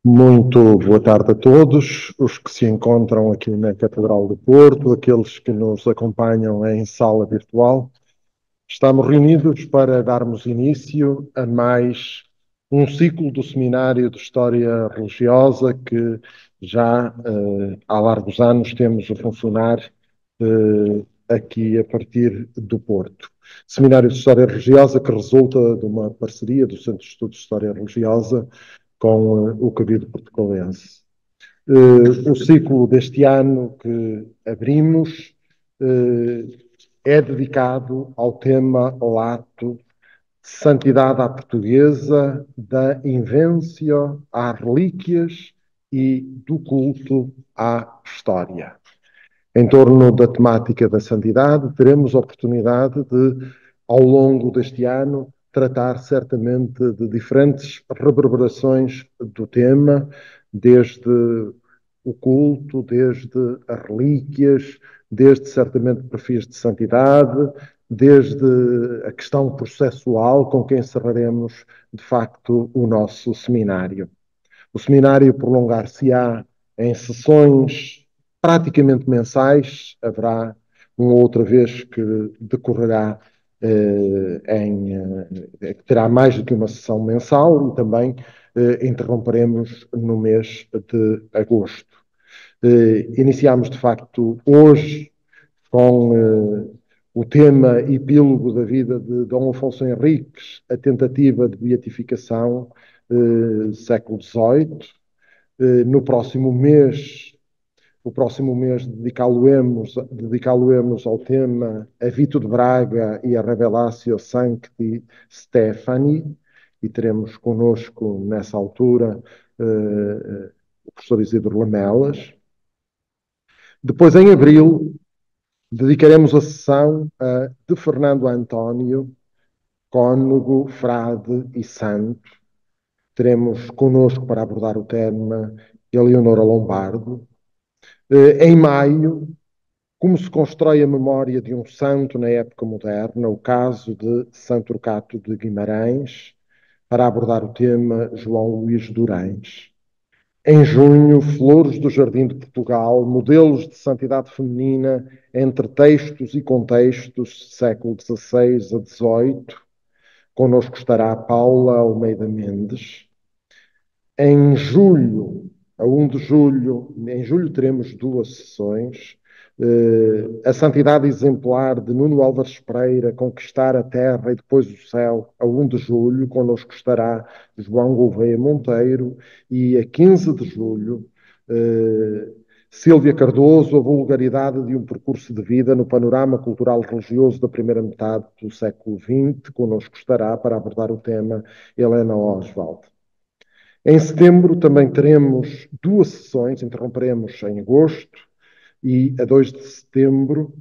Muito boa tarde a todos, os que se encontram aqui na Catedral do Porto, aqueles que nos acompanham em sala virtual. Estamos reunidos para darmos início a mais um ciclo do Seminário de História Religiosa que já há largos anos temos a funcionar aqui a partir do Porto. Seminário de História Religiosa que resulta de uma parceria do Centro de Estudos de História Religiosa com o Cabildo Portucalense. O ciclo deste ano que abrimos é dedicado ao tema lato Santidade à Portuguesa, da Inventio às Relíquias e do culto à História. Em torno da temática da santidade, teremos a oportunidade de, ao longo deste ano, tratar certamente de diferentes reverberações do tema, desde o culto, desde as relíquias, desde certamente perfis de santidade, desde a questão processual, com que encerraremos, de facto, o nosso seminário. O seminário prolongar-se-á em sessões praticamente mensais, haverá uma outra vez que decorrerá que terá mais do que uma sessão mensal e também interromperemos no mês de agosto. Iniciamos, de facto, hoje com o tema epílogo da vida de Dom Afonso Henriques, a tentativa de beatificação, século XVIII. No próximo mês, dedicá-lo-emos ao tema A Vito de Braga e a Revelatio Sancti Stefani, e teremos connosco, nessa altura, o professor Isidro Lamelas. Depois, em abril, dedicaremos a sessão de Fernando António, cônego, frade e santo. Teremos connosco para abordar o tema Eleonora Lombardo. Em maio, como se constrói a memória de um santo na época moderna, o caso de Santo Turcato de Guimarães, para abordar o tema João Luís Durães. Em junho, Flores do Jardim de Portugal, modelos de santidade feminina entre textos e contextos, século XVI a XVIII. Connosco estará Paula Almeida Mendes. Em julho, a 1 de julho, em julho teremos duas sessões. A Santidade Exemplar de Nuno Álvares Pereira, Conquistar a Terra e Depois o Céu, a 1 de julho. Connosco estará João Gouveia Monteiro. E a 15 de julho, Sílvia Cardoso, A Vulgaridade de um Percurso de Vida no Panorama Cultural Religioso da primeira metade do século XX. Connosco estará para abordar o tema Helena Oswald. Em setembro também teremos duas sessões, interromperemos em agosto, e a 2 de setembro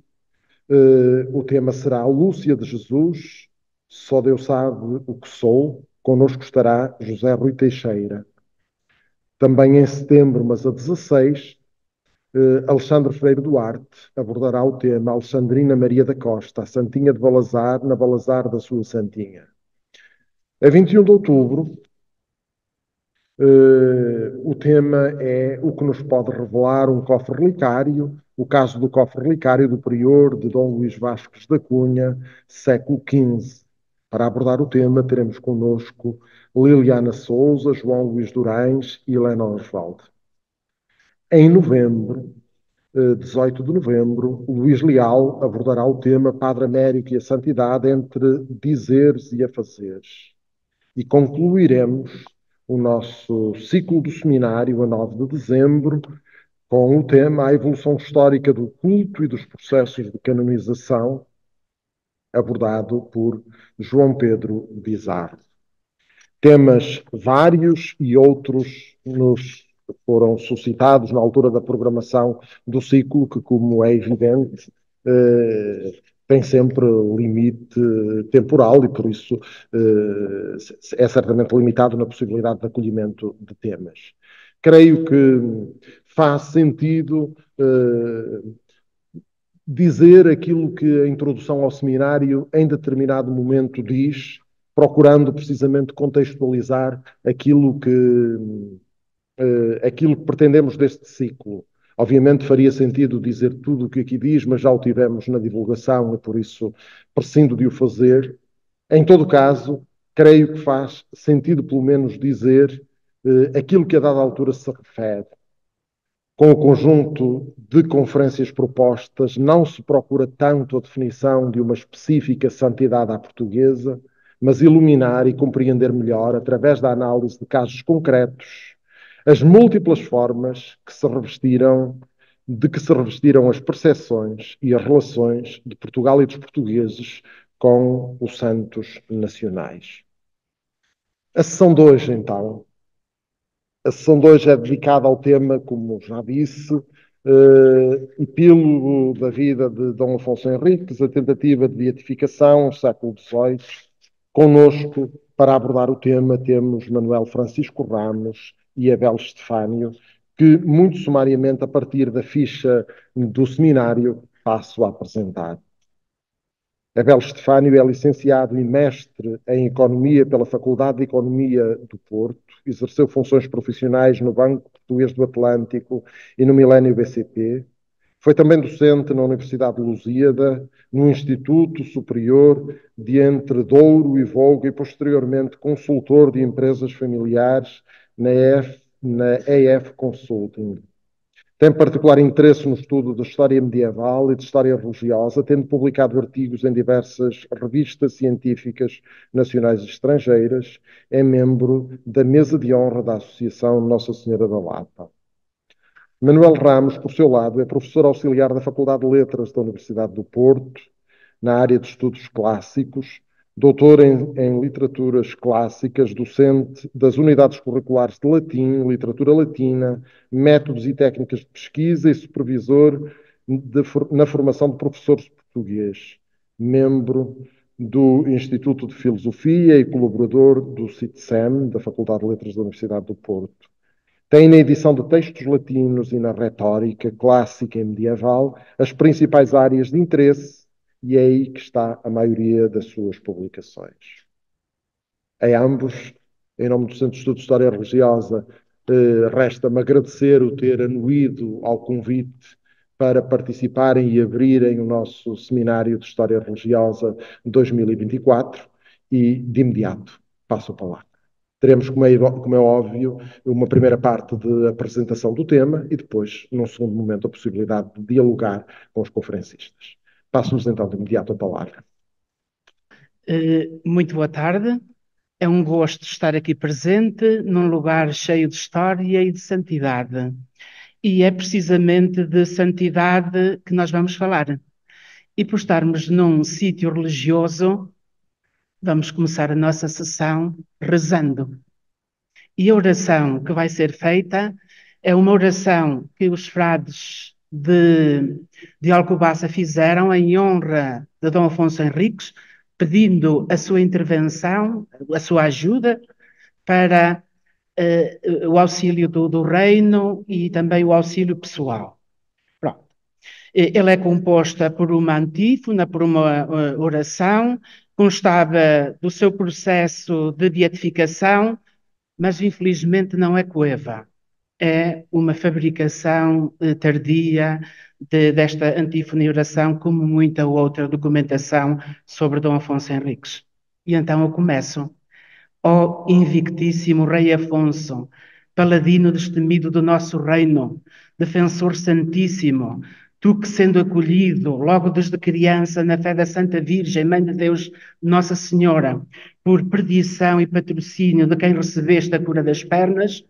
o tema será Lúcia de Jesus, Só Deus sabe o que sou. Connosco estará José Rui Teixeira. Também em setembro, mas a 16, Alexandre Freire Duarte abordará o tema Alexandrina Maria da Costa, a Santinha de Balazar, na Balazar da sua Santinha. A 21 de outubro, o tema é o que nos pode revelar um cofre relicário, o caso do cofre relicário do prior de Dom Luís Vasques da Cunha, século XV. Para abordar o tema, teremos connosco Liliana Souza, João Luís Durães e Helena Oswald. Em novembro, 18 de novembro, Luís Leal abordará o tema Padre Américo e a Santidade entre dizeres e afazeres. E concluiremos o nosso ciclo do seminário a 9 de dezembro com o tema A Evolução Histórica do Culto e dos Processos de Canonização, abordado por João Pedro Bizarro. Temas vários e outros nos foram suscitados na altura da programação do ciclo, que, como é evidente, tem sempre limite temporal e, por isso, é certamente limitado na possibilidade de acolhimento de temas. Creio que faz sentido dizer aquilo que a introdução ao seminário em determinado momento diz, procurando precisamente contextualizar aquilo aquilo que pretendemos deste ciclo. Obviamente faria sentido dizer tudo o que aqui diz, mas já o tivemos na divulgação e por isso prescindo de o fazer. Em todo caso, creio que faz sentido pelo menos dizer aquilo que a dada altura se refere. Com o conjunto de conferências propostas, não se procura tanto a definição de uma específica santidade à portuguesa, mas iluminar e compreender melhor, através da análise de casos concretos, as múltiplas formas de que se revestiram as percepções e as relações de Portugal e dos portugueses com os santos nacionais. A sessão de hoje, então, a sessão de hoje é dedicada ao tema, como já disse, epílogo da vida de Dom Afonso Henriques, a tentativa de beatificação, século XVIII. Conosco, para abordar o tema, temos Manuel Francisco Ramos e Abel Estefânio, que, muito sumariamente, a partir da ficha do seminário, passo a apresentar. Abel Estefânio é licenciado e mestre em Economia pela Faculdade de Economia do Porto, exerceu funções profissionais no Banco Português do Atlântico e no Milênio BCP. Foi também docente na Universidade de Lusíada, no Instituto Superior de Entre Douro e Volga e, posteriormente, consultor de empresas familiares na EF Consulting. Tem particular interesse no estudo da história medieval e de história religiosa, tendo publicado artigos em diversas revistas científicas nacionais e estrangeiras. É membro da mesa de honra da Associação Nossa Senhora da Lapa. Manuel Ramos, por seu lado, é professor auxiliar da Faculdade de Letras da Universidade do Porto, na área de estudos clássicos, doutor em literaturas clássicas, docente das unidades curriculares de latim, literatura latina, métodos e técnicas de pesquisa e supervisor na formação de professores de português, membro do Instituto de Filosofia e colaborador do CITSEM, da Faculdade de Letras da Universidade do Porto. Tem na edição de textos latinos e na retórica clássica e medieval as principais áreas de interesse e é aí que está a maioria das suas publicações. A ambos, em nome do Centro de Estudos de História Religiosa, resta-me agradecer o ter anuído ao convite para participarem e abrirem o nosso Seminário de História Religiosa 2024 e, de imediato, passo a palavra. Teremos, como é óbvio, uma primeira parte de apresentação do tema e depois, num segundo momento, a possibilidade de dialogar com os conferencistas. Passo-nos então de imediato a palavra. Muito boa tarde. É um gosto estar aqui presente num lugar cheio de história e de santidade. E é precisamente de santidade que nós vamos falar. E por estarmos num sítio religioso, vamos começar a nossa sessão rezando. E a oração que vai ser feita é uma oração que os frades de Alcobaça fizeram em honra de Dom Afonso Henriques, pedindo a sua intervenção, a sua ajuda para o auxílio do reino e também o auxílio pessoal. Pronto. Ele é composta por uma antífona, por uma oração, constava do seu processo de beatificação, mas infelizmente não é coeva. É uma fabricação tardia desta antífona e oração, como muita outra documentação sobre Dom Afonso Henriques. E então eu começo. Ó invictíssimo Rei Afonso, paladino destemido do nosso reino, defensor santíssimo, tu que sendo acolhido logo desde criança na fé da Santa Virgem, Mãe de Deus, Nossa Senhora, por perdição e patrocínio de quem recebeste a cura das pernas,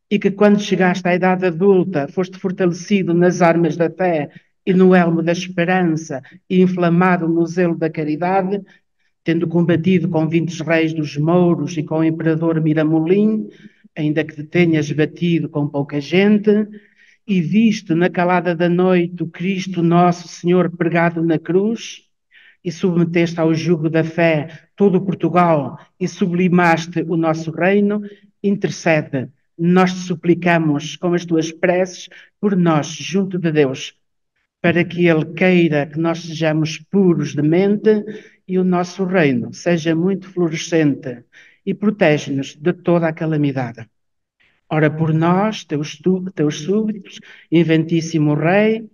e que quando chegaste à idade adulta foste fortalecido nas armas da fé e no elmo da esperança e inflamado no zelo da caridade, tendo combatido com 20 reis dos mouros e com o imperador Miramolim, ainda que te tenhas batido com pouca gente, e viste na calada da noite o Cristo nosso Senhor pregado na cruz, e submeteste ao jugo da fé todo Portugal e sublimaste o nosso reino, intercede. Nós te suplicamos com as tuas preces por nós, junto de Deus, para que Ele queira que nós sejamos puros de mente e o nosso reino seja muito florescente e protege-nos de toda a calamidade. Ora por nós, teus súbditos, inventíssimo Rei,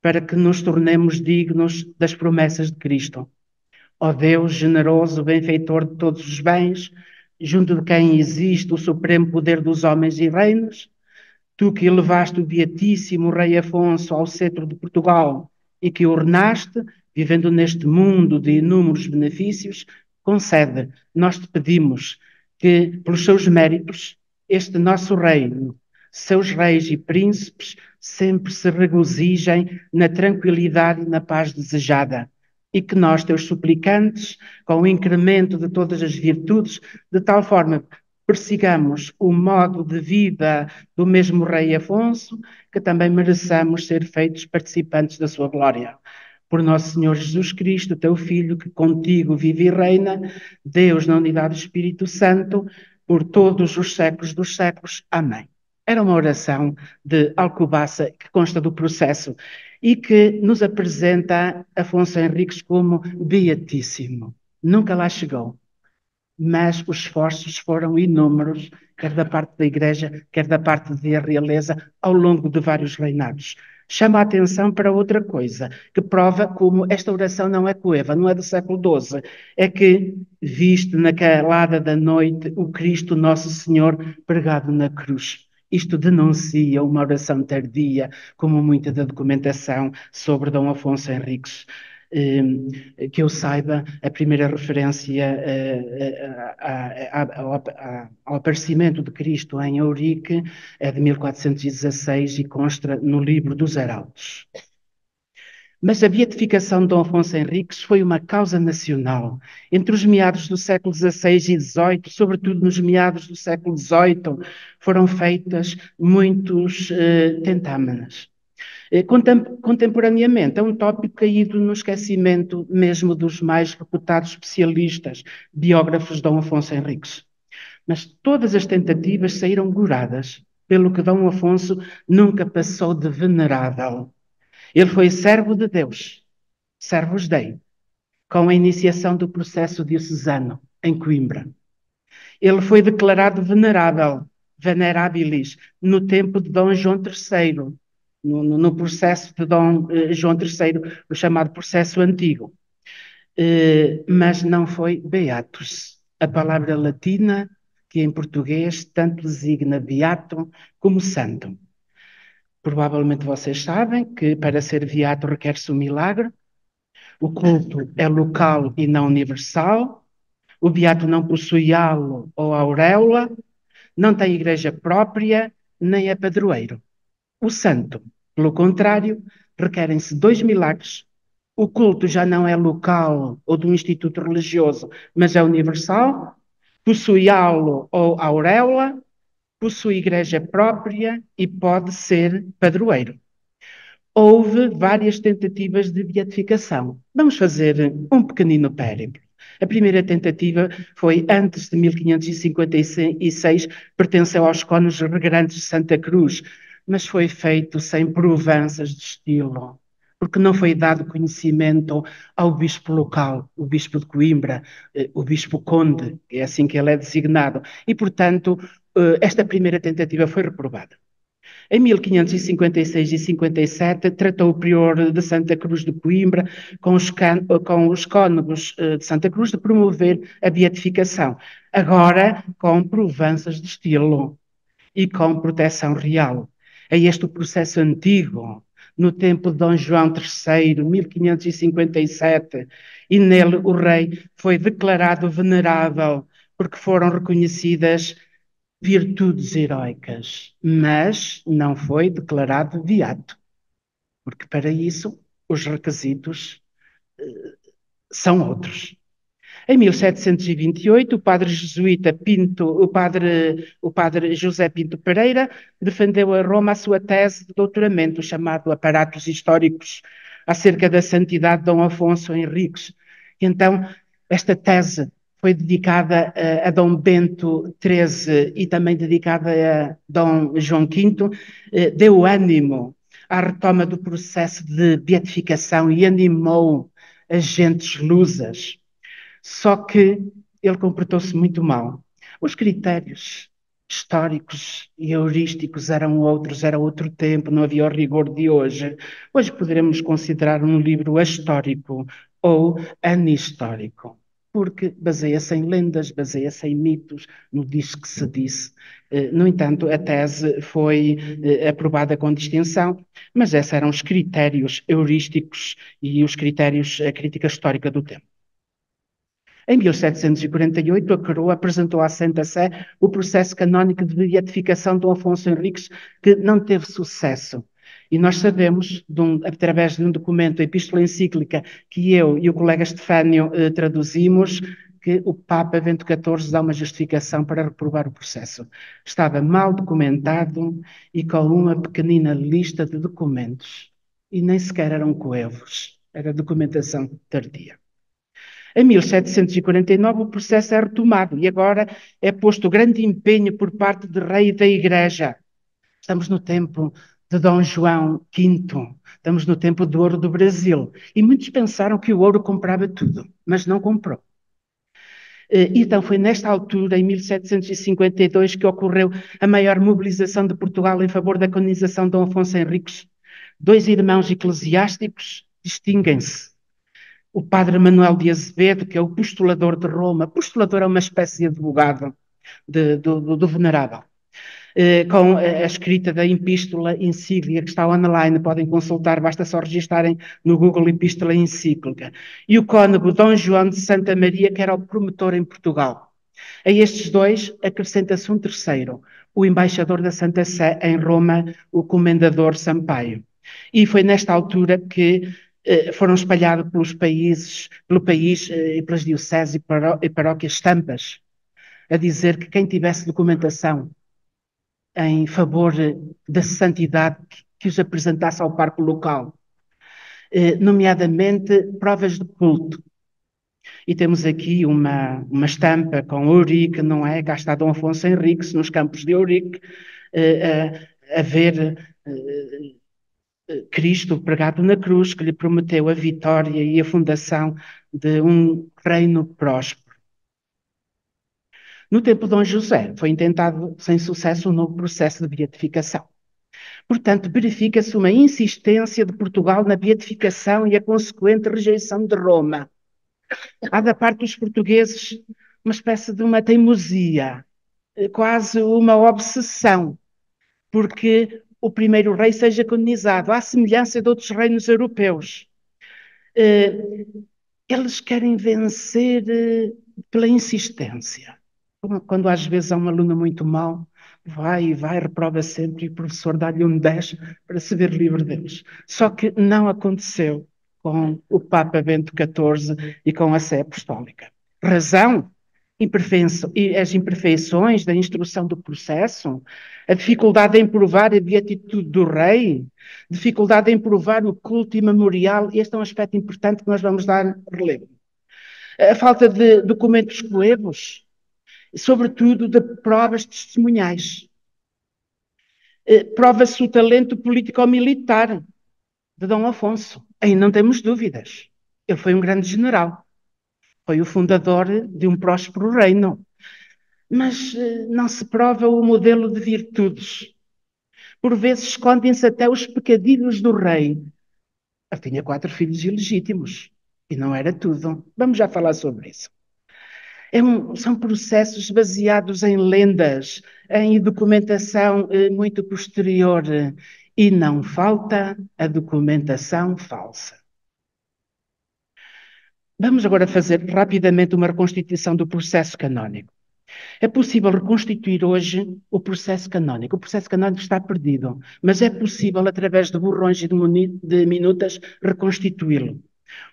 para que nos tornemos dignos das promessas de Cristo. Ó Deus generoso, benfeitor de todos os bens, junto de quem existe o supremo poder dos homens e reinos, tu que elevaste o beatíssimo Rei Afonso ao cetro de Portugal e que o ornaste, vivendo neste mundo de inúmeros benefícios, concede, nós te pedimos que, pelos seus méritos, este nosso reino, seus reis e príncipes, sempre se regozijem na tranquilidade e na paz desejada. E que nós, teus suplicantes, com o incremento de todas as virtudes, de tal forma persigamos o modo de vida do mesmo Rei Afonso, que também mereçamos ser feitos participantes da sua glória. Por nosso Senhor Jesus Cristo, teu Filho, que contigo vive e reina, Deus na unidade do Espírito Santo, por todos os séculos dos séculos. Amém. Era uma oração de Alcobaça que consta do processo e que nos apresenta Afonso Henriques como beatíssimo. Nunca lá chegou, mas os esforços foram inúmeros, quer da parte da Igreja, quer da parte da realeza, ao longo de vários reinados. Chama a atenção para outra coisa, que prova como esta oração não é coeva, não é do século XII, é que, visto na calada da noite, o Cristo Nosso Senhor pregado na cruz. Isto denuncia uma oração tardia, como muita da documentação sobre Dom Afonso Henriques. Que eu saiba, a primeira referência ao aparecimento de Cristo em Eurique é de 1416 e consta no livro dos Heraldos. Mas a beatificação de Dom Afonso Henriques foi uma causa nacional. Entre os meados do século XVI e XVIII, sobretudo nos meados do século XVIII, foram feitas muitos tentámenes. Contemporaneamente, é um tópico caído no esquecimento mesmo dos mais reputados especialistas, biógrafos de Dom Afonso Henriques. Mas todas as tentativas saíram goradas, pelo que Dom Afonso nunca passou de venerável. Ele foi servo de Deus, servus Dei, com a iniciação do processo diocesano em Coimbra. Ele foi declarado venerável, venerabilis, no tempo de Dom João III, no processo de Dom João III, o chamado processo antigo. Mas não foi beatus. A palavra latina, que em português tanto designa beato como santo. Provavelmente vocês sabem que para ser beato requer-se um milagre. O culto é local e não universal. O beato não possui halo ou auréola, não tem igreja própria, nem é padroeiro. O santo, pelo contrário, requerem-se 2 milagres. O culto já não é local ou de um instituto religioso, mas é universal. Possui halo ou auréola, possui igreja própria e pode ser padroeiro. Houve várias tentativas de beatificação. Vamos fazer um pequenino périplo. A primeira tentativa foi antes de 1556, pertenceu aos cônegos regrantes de Santa Cruz, mas foi feito sem provanças de estilo, porque não foi dado conhecimento ao bispo local, o bispo de Coimbra, o bispo conde, é assim que ele é designado, e, portanto, esta primeira tentativa foi reprovada. Em 1556 e 57, tratou o prior de Santa Cruz de Coimbra com os cônegos de Santa Cruz de promover a beatificação, agora com provanças de estilo e com proteção real. É este o processo antigo, no tempo de Dom João III, 1557, e nele o rei foi declarado venerável, porque foram reconhecidas virtudes heroicas, mas não foi declarado beato, porque para isso os requisitos são outros. Em 1728, o padre jesuíta o padre José Pinto Pereira defendeu a Roma a sua tese de doutoramento, chamado Aparatos Históricos acerca da santidade de Dom Afonso Henriques. Então, esta tese foi dedicada a Dom Bento XIII e também dedicada a Dom João V, deu ânimo à retoma do processo de beatificação e animou as gentes lusas. Só que ele comportou-se muito mal. Os critérios históricos e heurísticos eram outros, era outro tempo, não havia o rigor de hoje. Hoje poderemos considerar um livro histórico ou anistórico, porque baseia-se em lendas, baseia-se em mitos, no diz que se disse. No entanto, a tese foi aprovada com distinção, mas esses eram os critérios heurísticos e os critérios, a crítica histórica do tempo. Em 1748, a coroa apresentou à Santa Sé o processo canónico de beatificação de Dom Afonso Henriques, que não teve sucesso. E nós sabemos, através de um documento, a Epístola Encíclica, que eu e o colega Estefânio traduzimos, que o Papa Bento XIV dá uma justificação para reprovar o processo. Estava mal documentado e com uma pequenina lista de documentos. E nem sequer eram coevos, era documentação tardia. Em 1749, o processo é retomado e agora é posto grande empenho por parte do rei e da Igreja. Estamos no tempo de Dom João V, estamos no tempo do ouro do Brasil. E muitos pensaram que o ouro comprava tudo, mas não comprou. Então foi nesta altura, em 1752, que ocorreu a maior mobilização de Portugal em favor da canonização de Dom Afonso Henriques. Dois irmãos eclesiásticos distinguem-se. O padre Manuel de Azevedo, que é o postulador de Roma. Postulador é uma espécie de advogado do venerável. Com a escrita da Epístola Encíclica, que está online, podem consultar, basta só registarem no Google Epístola Encíclica. E o cônego Dom João de Santa Maria, que era o promotor em Portugal. A estes dois acrescenta-se um terceiro, o embaixador da Santa Sé em Roma, o comendador Sampaio. E foi nesta altura que foram espalhados pelo país e pelas dioceses e paróquias estampas, a dizer que quem tivesse documentação em favor da santidade que os apresentasse ao parque local, nomeadamente provas de culto. E temos aqui uma estampa com Eurique, não é? Cá está Dom Afonso Henriques, nos campos de Eurique, a ver Cristo pregado na cruz, que lhe prometeu a vitória e a fundação de um reino próspero. No tempo de Dom José, foi intentado sem sucesso um novo processo de beatificação. Portanto, verifica-se uma insistência de Portugal na beatificação e a consequente rejeição de Roma. Há da parte dos portugueses uma espécie de uma teimosia, quase uma obsessão, porque o primeiro rei seja canonizado, à semelhança de outros reinos europeus. Eles querem vencer pela insistência. Quando às vezes há um aluno muito mau, vai, reprova sempre e o professor dá-lhe um 10 para se ver livre deles. Só que não aconteceu com o Papa Bento XIV e com a Sé Apostólica. Razão? As imperfeições da instrução do processo, a dificuldade em provar a beatitude do rei, dificuldade em provar o culto imemorial, este é um aspecto importante que nós vamos dar relevo. A falta de documentos coevos, sobretudo de provas testemunhais. Prova-se o talento político-militar de Dom Afonso. Aí não temos dúvidas. Ele foi um grande general. Foi o fundador de um próspero reino. Mas não se prova o modelo de virtudes. Por vezes escondem-se até os pecadilhos do rei. Ele tinha 4 filhos ilegítimos. E não era tudo. Vamos já falar sobre isso. São processos baseados em lendas, em documentação muito posterior, e não falta a documentação falsa. Vamos agora fazer rapidamente uma reconstituição do processo canónico. É possível reconstituir hoje o processo canónico. O processo canónico está perdido, mas é possível, através de borrões e de minutas, reconstituí-lo.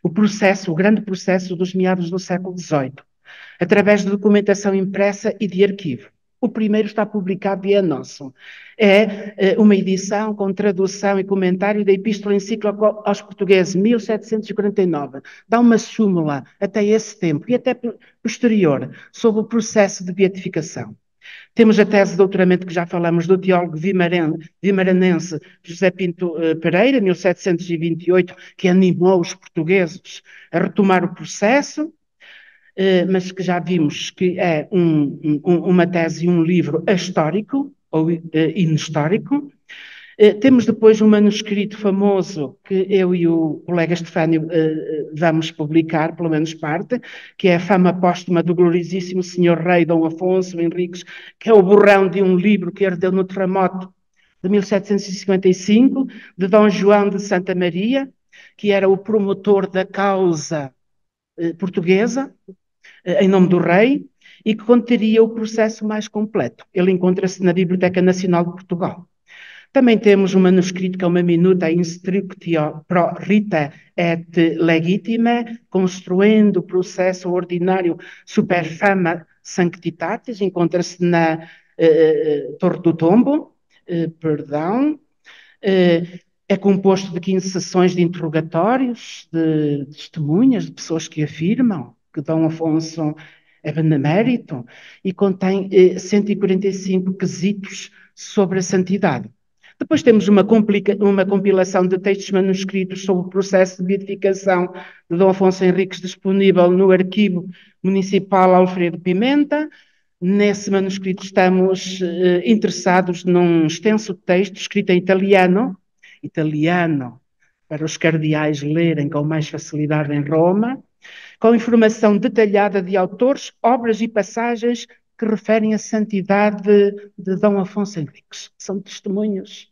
O grande processo dos meados do século XVIII, através de documentação impressa e de arquivo. O primeiro está publicado e é nosso. É uma edição com tradução e comentário da Epístola Encíclica aos Portugueses, 1749. Dá uma súmula até esse tempo e até posterior sobre o processo de beatificação. Temos a tese de doutoramento que já falamos do teólogo vimaranense José Pinto Pereira, 1728, que animou os portugueses a retomar o processo. mas que já vimos que é uma tese e um livro histórico ou inestórico. Temos depois um manuscrito famoso que eu e o colega Estefânio vamos publicar, pelo menos parte, que é a Fama Póstuma do Gloriosíssimo Senhor Rei Dom Afonso Henriques, que é o borrão de um livro que herdeu no terremoto de 1755, de Dom João de Santa Maria, que era o promotor da causa portuguesa, em nome do rei, e que conteria o processo mais completo. Ele encontra-se na Biblioteca Nacional de Portugal. Também temos um manuscrito que é uma minuta instructio pro rita et legitime, construindo o processo ordinário super fama sanctitatis, encontra-se na Torre do Tombo, é composto de 15 sessões de interrogatórios, de testemunhas, de pessoas que afirmam que Dom Afonso é benemérito e contém 145 quesitos sobre a santidade. Depois temos uma compilação de textos manuscritos sobre o processo de beatificação de Dom Afonso Henriques disponível no Arquivo Municipal Alfredo Pimenta. Nesse manuscrito estamos interessados num extenso texto escrito em italiano, para os cardeais lerem com mais facilidade em Roma, com informação detalhada de autores, obras e passagens que referem a santidade de Dom Afonso Henriques. São testemunhos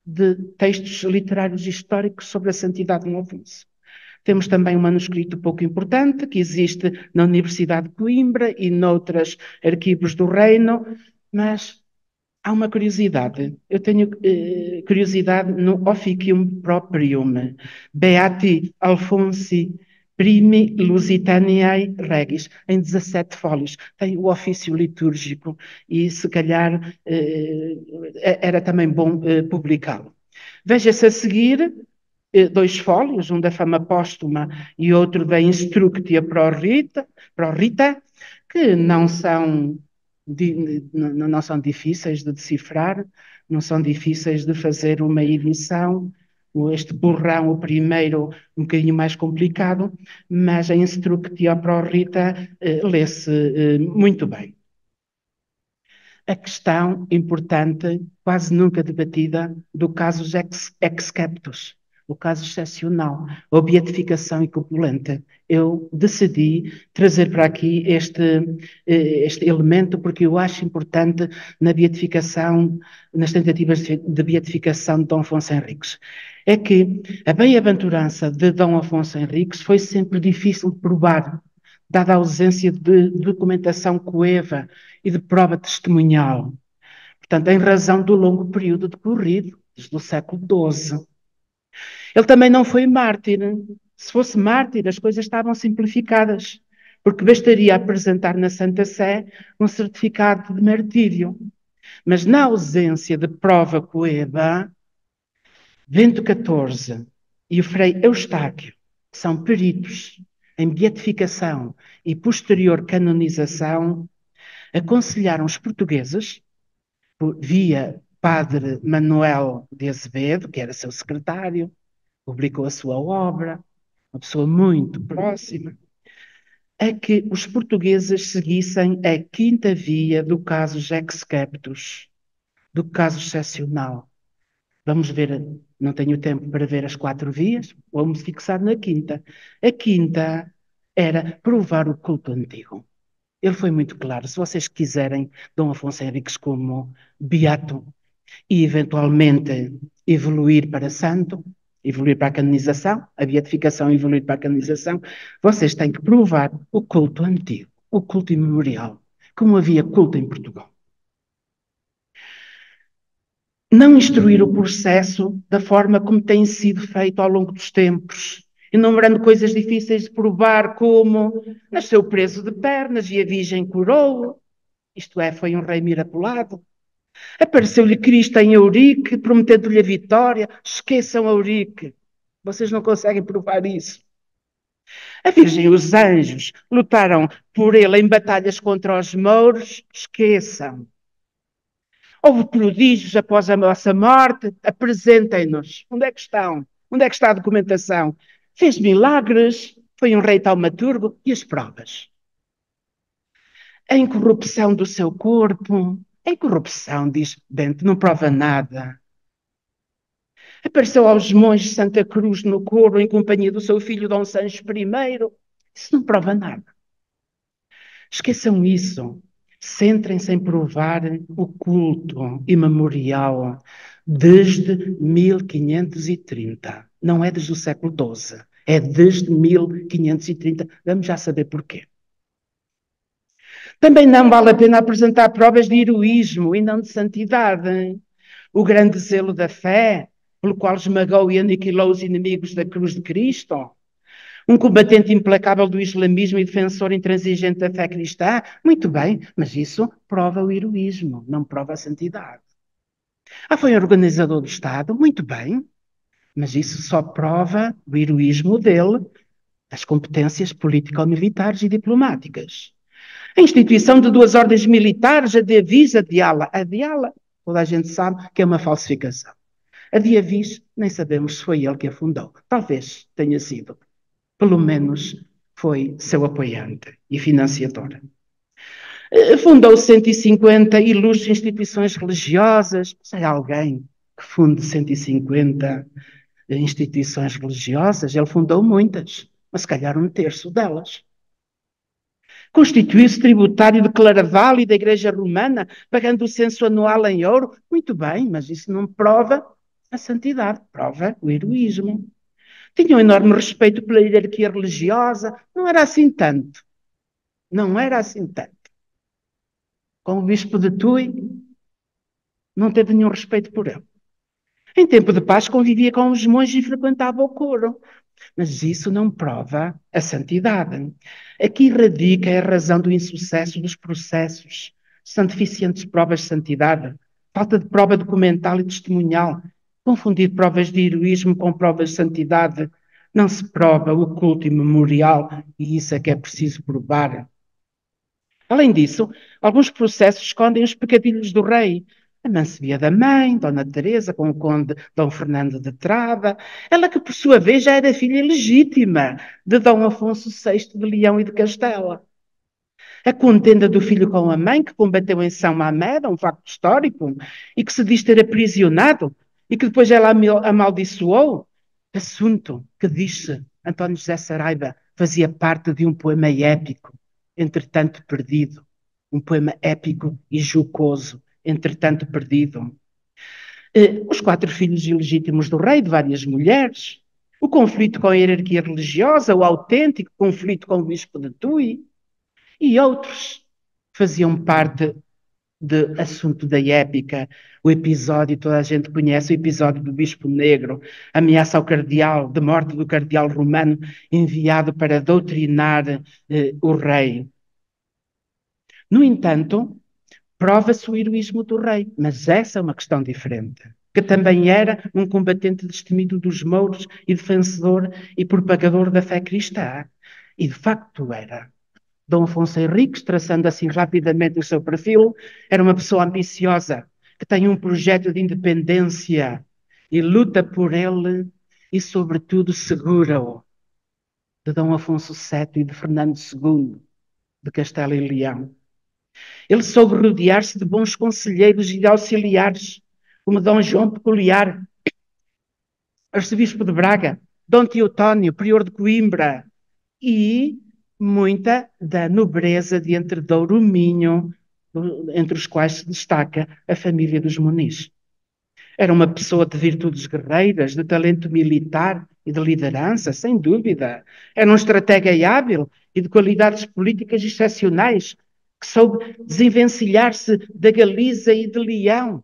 de textos literários históricos sobre a santidade de Dom Afonso. Temos também um manuscrito pouco importante que existe na Universidade de Coimbra e noutros arquivos do Reino, mas há uma curiosidade. Eu tenho curiosidade no Officium Proprium, Beati Alfonsi Primi Lusitaniae Regis, em 17 fólios. Tem o ofício litúrgico e, se calhar, era também bom publicá-lo. Veja-se a seguir 2 fólios, um da Fama Póstuma e outro da Instructia pro Rita, que não são difíceis de decifrar, não são difíceis de fazer uma edição. Este borrão, o primeiro, um bocadinho mais complicado, mas a Instructio pro Rita lê-se muito bem. A questão importante, quase nunca debatida, do caso ex-captus, o caso excepcional, a beatificação incopulenta. Eu decidi trazer para aqui este elemento porque eu acho importante na beatificação, nas tentativas de beatificação de Dom Afonso Henriques. É que a bem-aventurança de Dom Afonso Henriques foi sempre difícil de provar, dada a ausência de documentação coeva e de prova testemunhal. Portanto, em razão do longo período decorrido, desde o século XII. Ele também não foi mártir. Se fosse mártir, as coisas estavam simplificadas, porque bastaria apresentar na Santa Sé um certificado de martírio. Mas na ausência de prova coeva, Bento XIV e o Frei Eustáquio, que são peritos em beatificação e posterior canonização, aconselharam os portugueses, via Padre Manuel de Azevedo, que era seu secretário, publicou a sua obra, uma pessoa muito próxima, a que os portugueses seguissem a quinta via do caso ex-captus, do caso excepcional. Vamos ver, não tenho tempo para ver as 4 vias, vamos fixar na quinta. A quinta era provar o culto antigo. Ele foi muito claro. Se vocês quiserem Dom Afonso Henriques como beato e eventualmente evoluir para santo, evoluir para a canonização, a beatificação evoluir para a canonização, vocês têm que provar o culto antigo, o culto imemorial, como havia culto em Portugal. Não instruir o processo da forma como tem sido feito ao longo dos tempos, enumerando coisas difíceis de provar, como nasceu preso de pernas e a Virgem curou, isto é, foi um rei miraculado. Apareceu-lhe Cristo em Eurique, prometendo-lhe a vitória. Esqueçam Eurique, vocês não conseguem provar isso. A Virgem e os anjos lutaram por ele em batalhas contra os mouros. Esqueçam. Houve prodígios após a nossa morte. Apresentem-nos. Onde é que estão? Onde é que está a documentação? Fez milagres. Foi um rei taumaturgo. E as provas? a incorrupção do seu corpo. A incorrupção, diz Bento, não prova nada. Apareceu aos monges de Santa Cruz no coro em companhia do seu filho Dom Sancho I. Isso não prova nada. Esqueçam isso. Centrem-se em provar o culto imemorial desde 1530. Não é desde o século XII. É desde 1530. Vamos já saber porquê. Também não vale a pena apresentar provas de heroísmo e não de santidade. O grande zelo da fé, pelo qual esmagou e aniquilou os inimigos da cruz de Cristo. Um combatente implacável do islamismo e defensor intransigente da fé cristã? Muito bem, mas isso prova o heroísmo, não prova a santidade. Foi um organizador do Estado? Muito bem, mas isso só prova o heroísmo dele, as competências político-militares e diplomáticas. A instituição de 2 ordens militares, a de Avis, a de Ala. A de Ala, toda a gente sabe que é uma falsificação. A de Avis, nem sabemos se foi ele que a fundou. Talvez tenha sido. Pelo menos foi seu apoiante e financiador. Fundou 150 ilustres instituições religiosas. Sei alguém que funde 150 instituições religiosas? Ele fundou muitas, mas se calhar 1/3 delas. Constituiu-se tributário de Claraval e da Igreja Romana, pagando o censo anual em ouro. Muito bem, mas isso não prova a santidade, prova o heroísmo. Tinha um enorme respeito pela hierarquia religiosa. Não era assim tanto. Não era assim tanto. Com o bispo de Tui, não teve nenhum respeito por ele. Em tempo de paz convivia com os monges e frequentava o coro. Mas isso não prova a santidade. Aqui radica a razão do insucesso dos processos. São deficientes provas de santidade, falta de prova documental e testemunhal, confundir provas de heroísmo com provas de santidade. Não se prova o culto imemorial e isso é que é preciso provar. Além disso, alguns processos escondem os pecadilhos do rei. A mancebia da mãe, Dona Teresa, com o conde Dom Fernando de Trava, ela que por sua vez já era filha legítima de Dom Afonso VI de Leão e de Castela. A contenda do filho com a mãe, que combateu em São Mamede, um facto histórico, e que se diz ter aprisionado, e que depois ela amaldiçoou. Assunto que, diz-se, António José Saraiva fazia parte de um poema épico, entretanto perdido. Um poema épico e jocoso, entretanto perdido. Os 4 filhos ilegítimos do rei, de várias mulheres. O conflito com a hierarquia religiosa, o autêntico conflito com o bispo de Tui. E outros faziam parte de assunto da épica. O episódio, toda a gente conhece, o episódio do Bispo Negro, ameaça ao cardeal, de morte do cardeal romano, enviado para doutrinar o rei. No entanto, prova-se o heroísmo do rei, mas essa é uma questão diferente. Que também era um combatente destemido dos mouros e defensor e propagador da fé cristã. E de facto era. Dom Afonso Henriques, traçando assim rapidamente o seu perfil, era uma pessoa ambiciosa, que tem um projeto de independência e luta por ele e, sobretudo, segura-o. De Dom Afonso VII e de Fernando II, de Castela e Leão. Ele soube rodear-se de bons conselheiros e de auxiliares, como Dom João Peculiar, arcebispo de Braga, Dom Teotónio, prior de Coimbra, e muita da nobreza de entre Douro e Minho, entre os quais se destaca a família dos Muniz. Era uma pessoa de virtudes guerreiras, de talento militar e de liderança, sem dúvida. Era um estratega hábil e de qualidades políticas excepcionais, que soube desenvencilhar-se da Galiza e de Leão,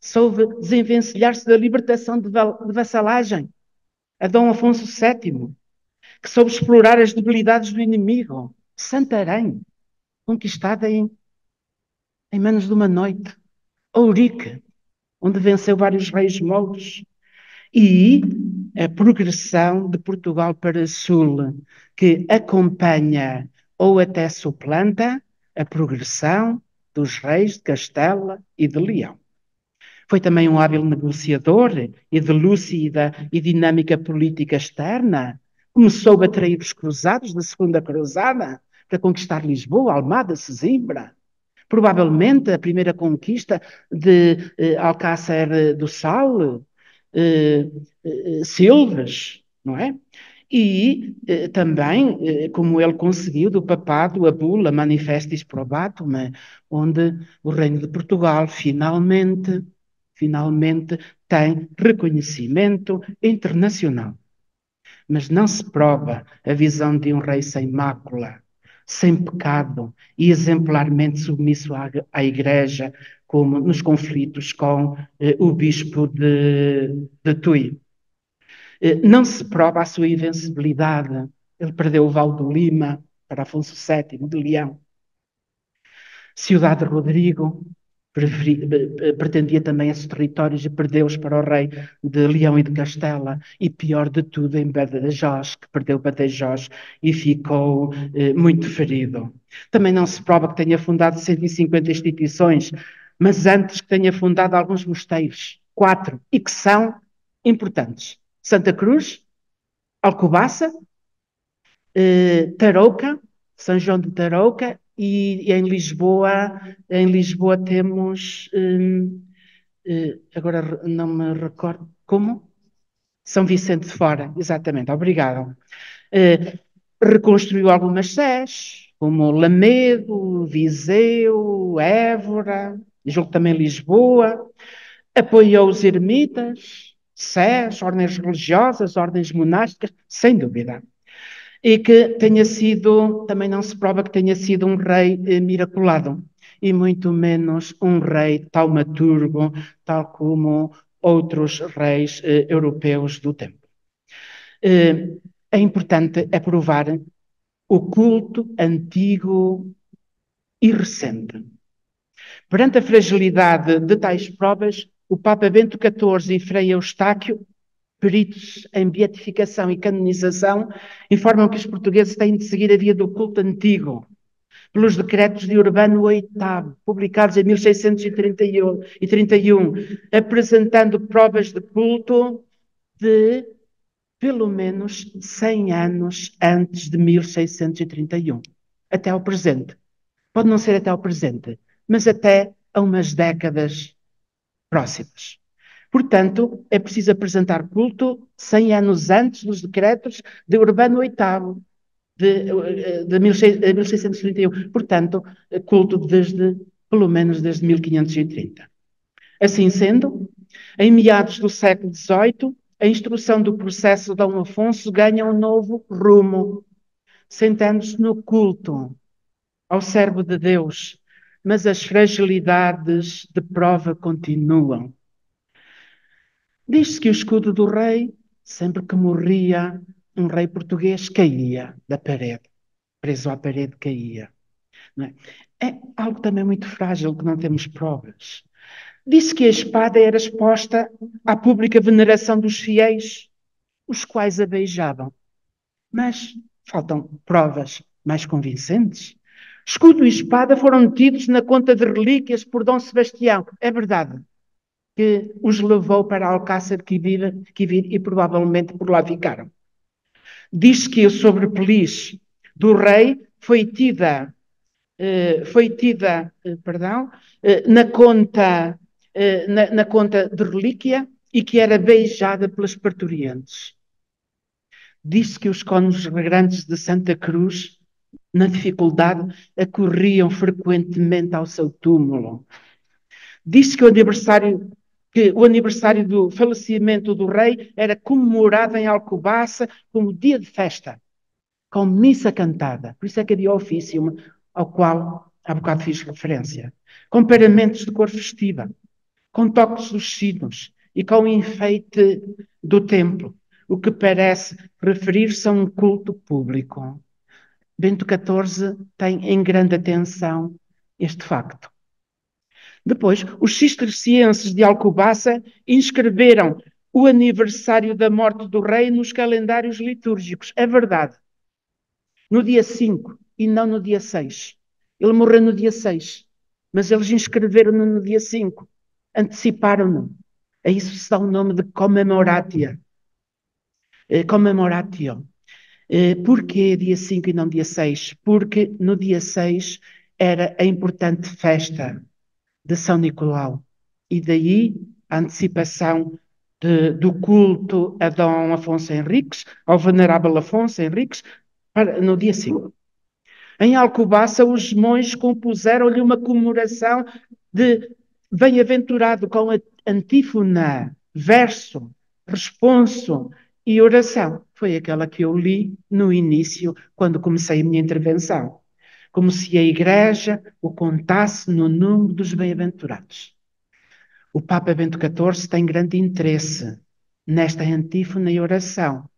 soube desenvencilhar-se da libertação de vassalagem a Dom Afonso VII, que soube explorar as debilidades do inimigo. Santarém, conquistada em menos de uma noite. Ourique, onde venceu vários reis mouros. E a progressão de Portugal para Sul, que acompanha ou até suplanta a progressão dos reis de Castela e de Leão. Foi também um hábil negociador e de lúcida e dinâmica política externa. Começou a atrair os cruzados da Segunda Cruzada, para conquistar Lisboa, Almada, Sesimbra. Provavelmente a primeira conquista de Alcácer do Sal, Silves, não é? E também, como ele conseguiu do papado a bula Manifestis Probatum, onde o Reino de Portugal finalmente tem reconhecimento internacional. Mas não se prova a visão de um rei sem mácula, sem pecado e exemplarmente submisso à Igreja, como nos conflitos com o bispo de Tui. Não se prova a sua invencibilidade. Ele perdeu o Val do Lima para Afonso VII de Leão. Ciudade de Rodrigo pretendia também esses territórios e perdeu-os para o rei de Leão e de Castela. E pior de tudo, em Badajoz, que perdeu Badajoz e ficou muito ferido. Também não se prova que tenha fundado 150 instituições, mas antes que tenha fundado alguns mosteiros, 4, e que são importantes. Santa Cruz, Alcobaça, Tarouca, São João de Tarouca, e em Lisboa temos, agora não me recordo, como? São Vicente de Fora, exatamente, obrigado. Reconstruiu algumas sés, como Lamedo, Viseu, Évora, julgo também Lisboa, apoiou os ermitas, sés, ordens religiosas, ordens monásticas, sem dúvida. E que tenha sido, também não se prova que tenha sido um rei miraculado, e muito menos um rei taumaturgo, tal como outros reis europeus do tempo. É importante provar o culto antigo e recente. Perante a fragilidade de tais provas, o Papa Bento XIV e Frei Eustáquio, peritos em beatificação e canonização, informam que os portugueses têm de seguir a via do culto antigo, pelos decretos de Urbano VIII, publicados em 1631, apresentando provas de culto de pelo menos 100 anos antes de 1631, até ao presente. Pode não ser até ao presente, mas até a umas décadas próximas. Portanto, é preciso apresentar culto 100 anos antes dos decretos de Urbano VIII, de 1631. Portanto, culto pelo menos desde 1530. Assim sendo, em meados do século XVIII, a instrução do processo de Dom Afonso ganha um novo rumo, sentando-se no culto ao servo de Deus, mas as fragilidades de prova continuam. Diz-se que o escudo do rei, sempre que morria um rei português, caía da parede, preso à parede caía. Não é? É algo também muito frágil, que não temos provas. Disse que a espada era exposta à pública veneração dos fiéis, os quais a beijavam. Mas faltam provas mais convincentes. Escudo e espada foram metidos na conta de relíquias por Dom Sebastião. É verdade que os levou para Alcácer Quibir e provavelmente por lá ficaram. Diz que o sobrepeliz do rei foi tida na conta, na conta de relíquia e que era beijada pelas parturientes. Diz que os cônjuges regrantes de Santa Cruz, na dificuldade, acorriam frequentemente ao seu túmulo. Diz que o aniversário do falecimento do rei era comemorado em Alcobaça como dia de festa, com missa cantada. Por isso é que havia ofício ao qual há bocado fiz referência. Com paramentos de cor festiva, com toques dos sinos e com o enfeite do templo, o que parece referir-se a um culto público. Bento XIV tem em grande atenção este facto. Depois, os cistercienses de Alcobaça inscreveram o aniversário da morte do rei nos calendários litúrgicos. É verdade. No dia 5 e não no dia 6. Ele morreu no dia 6, mas eles inscreveram-no no dia 5. Anteciparam-no. A isso se dá o nome de commemoratia. Commemoratio. Porquê dia 5 e não dia 6? Porque no dia 6 era a importante festa de São Nicolau. E daí a antecipação do culto a Dom Afonso Henriques, ao venerável Afonso Henriques, no dia 5. Em Alcobaça, os monges compuseram-lhe uma comemoração de bem-aventurado com a antífona, verso, responso e oração. Foi aquela que eu li no início, quando comecei a minha intervenção. Como se a Igreja o contasse no número dos bem-aventurados. O Papa Bento XIV tem grande interesse nesta antífona e oração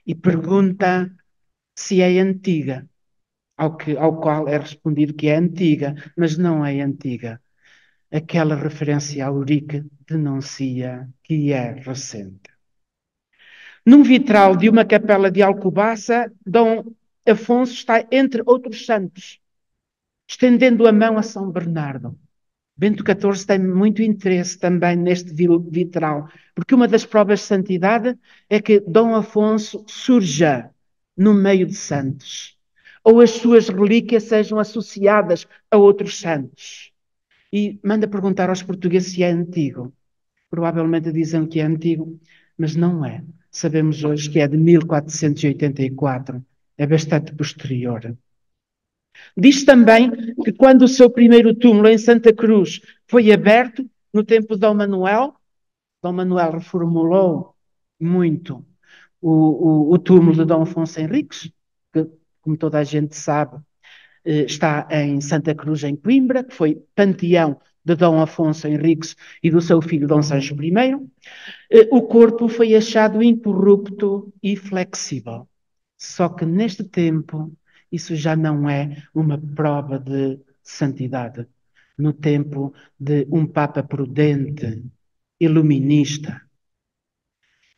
e pergunta se é antiga, ao qual é respondido que é antiga, mas não é antiga. Aquela referência a Eurique denuncia que é recente. Num vitral de uma capela de Alcobaça, Dom Afonso está entre outros santos, estendendo a mão a São Bernardo. Bento XIV tem muito interesse também neste vitral, porque uma das provas de santidade é que Dom Afonso surja no meio de santos, ou as suas relíquias sejam associadas a outros santos. E manda perguntar aos portugueses se é antigo. Provavelmente dizem que é antigo, mas não é. Sabemos hoje que é de 1484, é bastante posterior. Diz também que quando o seu primeiro túmulo em Santa Cruz foi aberto, no tempo de Dom Manuel reformulou muito o túmulo de Dom Afonso Henriques, que, como toda a gente sabe, está em Santa Cruz, em Coimbra, que foi panteão de Dom Afonso Henriques e do seu filho Dom Sancho I. O corpo foi achado incorrupto e flexível. Só que neste tempo, isso já não é uma prova de santidade. No tempo de um Papa prudente, iluminista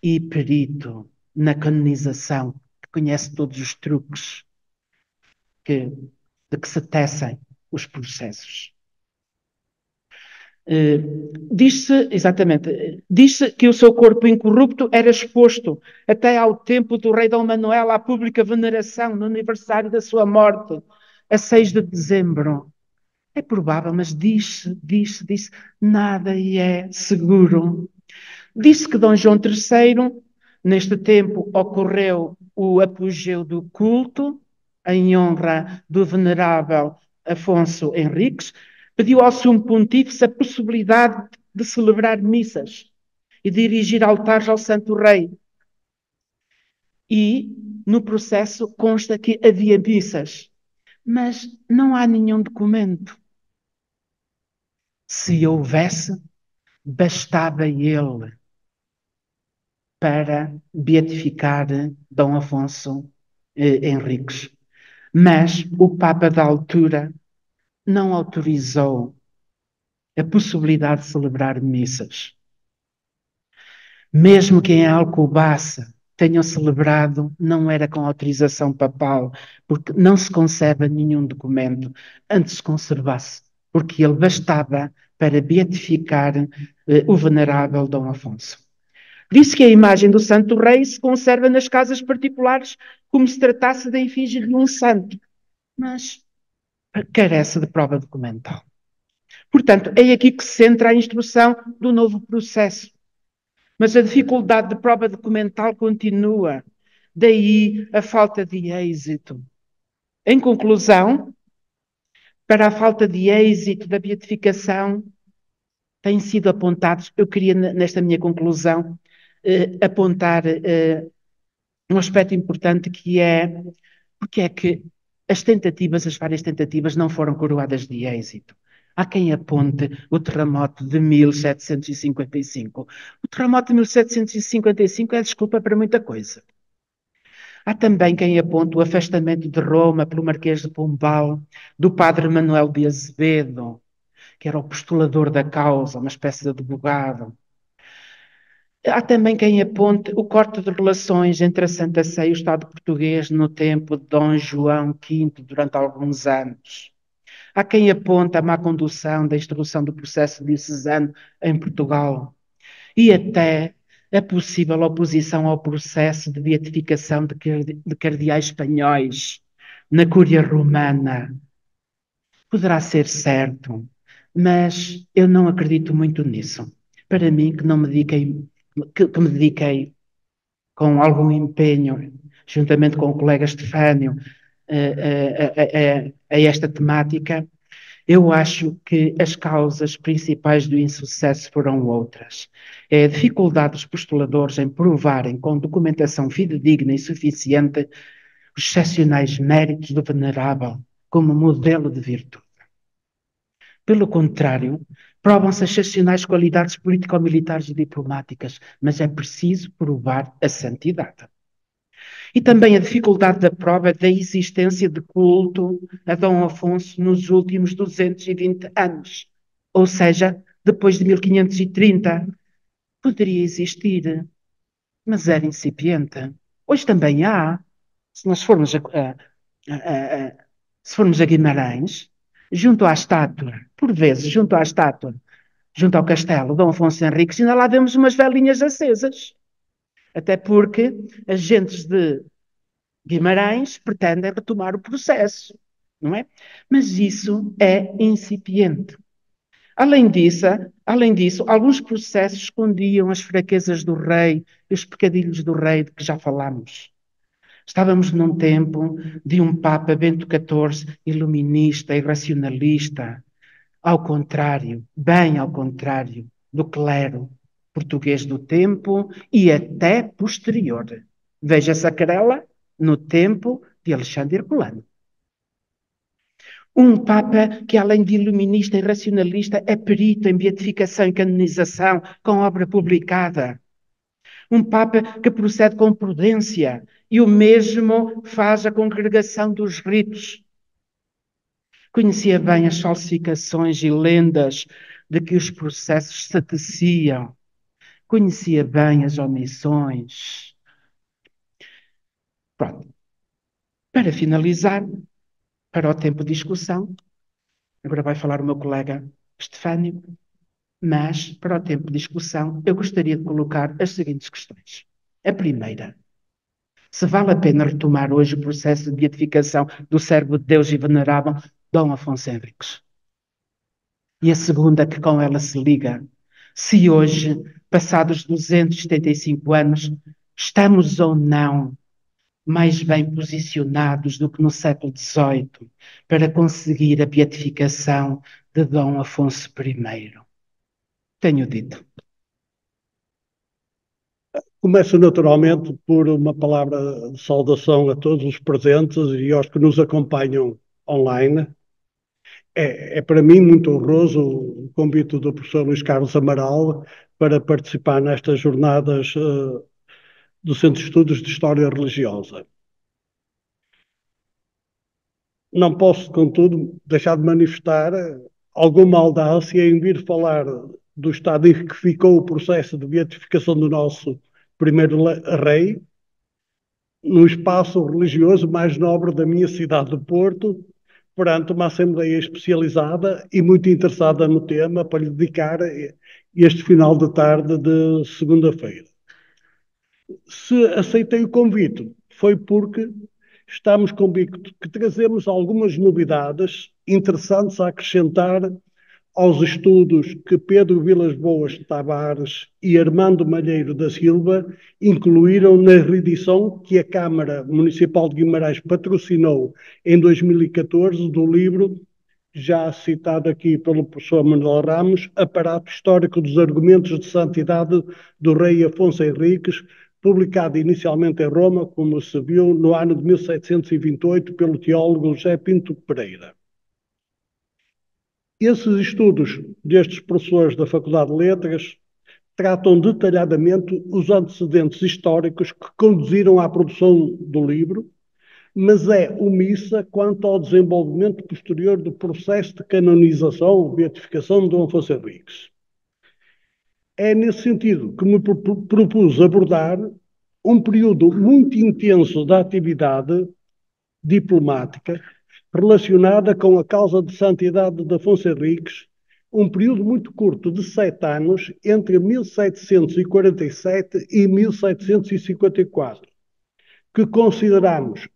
e perito na canonização, que conhece todos os truques de que se tecem os processos. Diz-se, exatamente, diz-se que o seu corpo incorrupto era exposto até ao tempo do rei Dom Manuel à pública veneração no aniversário da sua morte, a 6 de dezembro. É provável, mas diz-se, nada e é seguro. Diz-se que Dom João III, neste tempo, ocorreu o apogeu do culto, em honra do venerável Afonso Henriques, pediu ao Sumo Pontífice a possibilidade de celebrar missas e dirigir altares ao Santo Rei. E, no processo, consta que havia missas, mas não há nenhum documento. Se houvesse, bastava ele para beatificar Dom Afonso Henriques. Mas o Papa da altura não autorizou a possibilidade de celebrar missas. Mesmo que em Alcobaça tenham celebrado, não era com autorização papal, porque não se conserva nenhum documento antes se conservasse, porque ele bastava para beatificar o venerável Dom Afonso. Disse que a imagem do Santo Rei se conserva nas casas particulares como se tratasse da efígie de um santo, mas carece de prova documental. Portanto, é aqui que se centra a instrução do novo processo. Mas a dificuldade de prova documental continua. Daí a falta de êxito. Em conclusão, para a falta de êxito da beatificação, têm sido apontados, eu queria, nesta minha conclusão, apontar um aspecto importante que é porque é que as várias tentativas não foram coroadas de êxito. Há quem aponte o terremoto de 1755. O terremoto de 1755 é desculpa para muita coisa. Há também quem aponte o afastamento de Roma pelo Marquês de Pombal, do padre Manuel de Azevedo, que era o postulador da causa, uma espécie de advogado. Há também quem aponte o corte de relações entre a Santa Sé e o Estado português no tempo de Dom João V, durante alguns anos. Há quem aponte a má condução da instrução do processo diocesano em Portugal. E até a possível oposição ao processo de beatificação de cardeais espanhóis na Cúria Romana poderá ser certo, mas eu não acredito muito nisso. Para mim, que me dediquei com algum empenho, juntamente com o colega Estefânio, a esta temática, eu acho que as causas principais do insucesso foram outras. É a dificuldade dos postuladores em provarem com documentação fidedigna e suficiente os excepcionais méritos do venerável como modelo de virtude. Pelo contrário, provam-se as excepcionais qualidades político-militares e diplomáticas, mas é preciso provar a santidade. E também a dificuldade da prova da existência de culto a Dom Afonso nos últimos 220 anos, ou seja, depois de 1530. Poderia existir, mas era incipiente. Hoje também há. Se nós formos a- se formos a Guimarães, junto à estátua, por vezes, junto à estátua, junto ao castelo Dom Afonso Henriques, ainda lá vemos umas velinhas acesas. Até porque agentes de Guimarães pretendem retomar o processo, não é? Mas isso é incipiente. Além disso, alguns processos escondiam as fraquezas do rei e os pecadilhos do rei de que já falámos. Estávamos num tempo de um Papa Bento XIV iluminista e racionalista, ao contrário, bem ao contrário do clero português do tempo e até posterior. Veja-se a querela no tempo de Alexandre Herculano. Um Papa que, além de iluminista e racionalista, é perito em beatificação e canonização com obra publicada. Um Papa que procede com prudência e o mesmo faz a congregação dos ritos. Conhecia bem as falsificações e lendas de que os processos se teciam. Conhecia bem as omissões. Pronto. Para finalizar, para o tempo de discussão, agora vai falar o meu colega Estefânio, mas para o tempo de discussão eu gostaria de colocar as seguintes questões. A primeira, se vale a pena retomar hoje o processo de beatificação do servo de Deus e venerável Dom Afonso Henriques. E a segunda, que com ela se liga, se hoje, passados 275 anos, estamos ou não mais bem posicionados do que no século XVIII para conseguir a beatificação de Dom Afonso I. Tenho dito. Começo naturalmente por uma palavra de saudação a todos os presentes e aos que nos acompanham online. É para mim muito honroso o convite do professor Luís Carlos Amaral para participar nestas jornadas do Centro de Estudos de História Religiosa. Não posso, contudo, deixar de manifestar alguma audácia em vir falar do estado em que ficou o processo de beatificação do nosso primeiro rei, no espaço religioso mais nobre da minha cidade do Porto, perante uma Assembleia especializada e muito interessada no tema, para lhe dedicar este final de tarde de segunda-feira. Se aceitei o convite, foi porque estamos convictos que trazemos algumas novidades interessantes a acrescentar aos estudos que Pedro Vilas Boas Tavares e Armando Malheiro da Silva incluíram na reedição que a Câmara Municipal de Guimarães patrocinou em 2014 do livro, já citado aqui pelo professor Manuel Ramos, Aparato Histórico dos Argumentos de Santidade do Rei Afonso Henriques, publicado inicialmente em Roma, como se viu, no ano de 1728, pelo teólogo José Pinto Pereira. Esses estudos destes professores da Faculdade de Letras tratam detalhadamente os antecedentes históricos que conduziram à produção do livro, mas é omissa quanto ao desenvolvimento posterior do processo de canonização ou beatificação de Dom Afonso Henriques. É nesse sentido que me propus abordar um período muito intenso da atividade diplomática relacionada com a causa de santidade de Afonso Henriques, um período muito curto de 7 anos, entre 1747 e 1754, que consideramos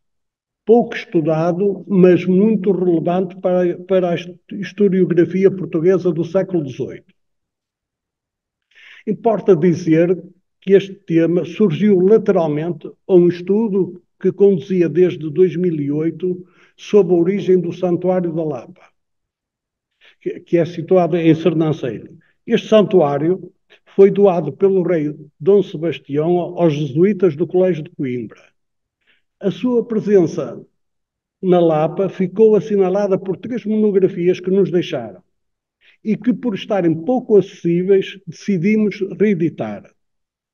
pouco estudado, mas muito relevante para a historiografia portuguesa do século XVIII. Importa dizer que este tema surgiu lateralmente a um estudo que conduzia desde 2008 sobre a origem do Santuário da Lapa, que é situado em Sernancelho. Este santuário foi doado pelo rei Dom Sebastião aos jesuítas do Colégio de Coimbra. A sua presença na Lapa ficou assinalada por 3 monografias que nos deixaram e que, por estarem pouco acessíveis, decidimos reeditar.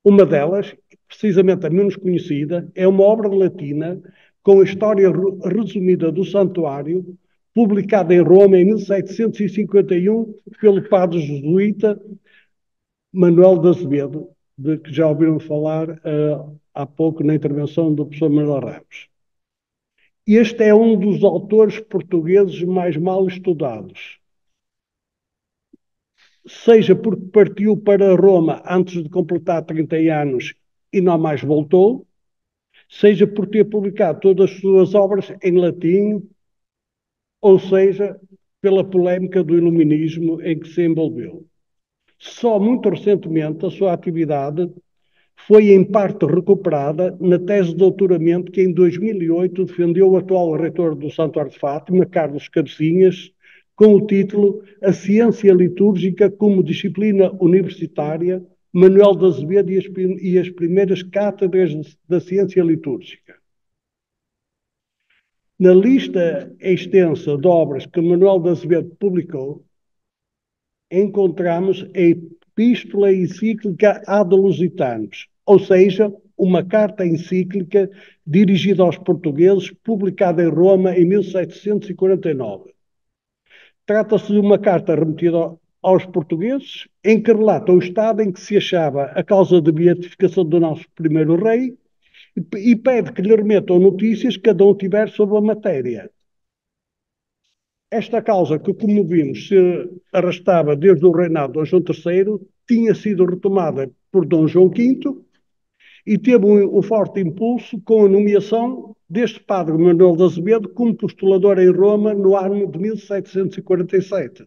Uma delas, precisamente a menos conhecida, é uma obra latina com a história resumida do santuário, publicada em Roma em 1751 pelo padre jesuíta Manuel de Azevedo, de que já ouviram falar há pouco na intervenção do professor Manuel Ramos. Este é um dos autores portugueses mais mal estudados, seja porque partiu para Roma antes de completar 30 anos e não mais voltou, seja por ter publicado todas as suas obras em latim, ou seja, pela polémica do iluminismo em que se envolveu. Só muito recentemente a sua atividade foi em parte recuperada na tese de doutoramento que em 2008 defendeu o atual reitor do Santuário de Fátima, Carlos Cabecinhas, com o título A Ciência Litúrgica como Disciplina Universitária, Manuel de Azevedo e as primeiras cátedras da ciência litúrgica. Na lista extensa de obras que Manuel de Azevedo publicou, encontramos a Epístola Encíclica Ad Lusitanos, ou seja, uma carta encíclica dirigida aos portugueses, publicada em Roma em 1749. Trata-se de uma carta remetida aos portugueses, em que relata o estado em que se achava a causa de beatificação do nosso primeiro rei e pede que lhe remetam notícias que cada um tiver sobre a matéria. Esta causa, que, como vimos, se arrastava desde o reinado de Dom João III, tinha sido retomada por Dom João V e teve um forte impulso com a nomeação deste padre Manuel de Azevedo como postulador em Roma no ano de 1747.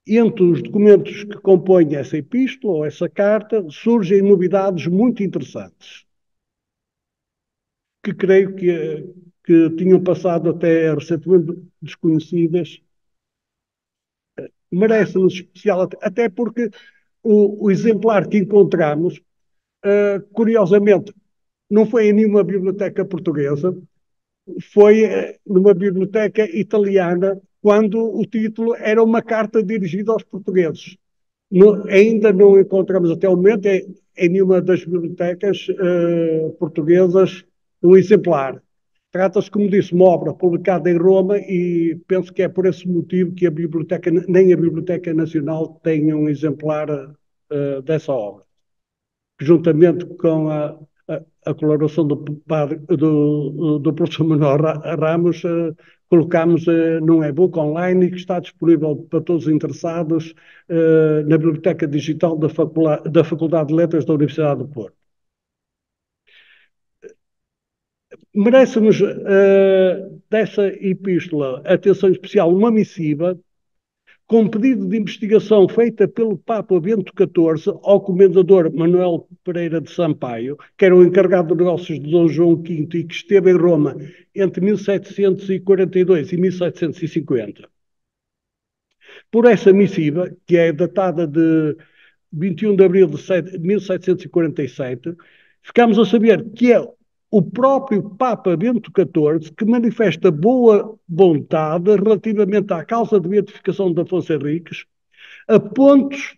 Entre os documentos que compõem essa epístola, ou essa carta, surgem novidades muito interessantes, que creio que tinham passado até recentemente desconhecidas. Merece-nos especial, até porque o exemplar que encontramos, curiosamente, não foi em nenhuma biblioteca portuguesa, foi numa biblioteca italiana, quando o título era uma carta dirigida aos portugueses. Ainda não encontramos até o momento em nenhuma das bibliotecas portuguesas um exemplar. Trata-se, como disse, uma obra publicada em Roma e penso que é por esse motivo que nem a Biblioteca Nacional tem um exemplar dessa obra. Juntamente com a colaboração do professor Manuel Ramos, colocámos num e-book online que está disponível para todos os interessados na Biblioteca Digital da Faculdade de Letras da Universidade do Porto. Merece-nos dessa epístola atenção especial uma missiva com pedido de investigação feita pelo Papa Bento XIV ao comendador Manuel Pereira de Sampaio, que era o encarregado de negócios de Dom João V e que esteve em Roma entre 1742 e 1750. Por essa missiva, que é datada de 21 de abril de 1747, ficamos a saber que é o próprio Papa Bento XIV que manifesta boa vontade relativamente à causa de beatificação de Afonso Henriques, a pontos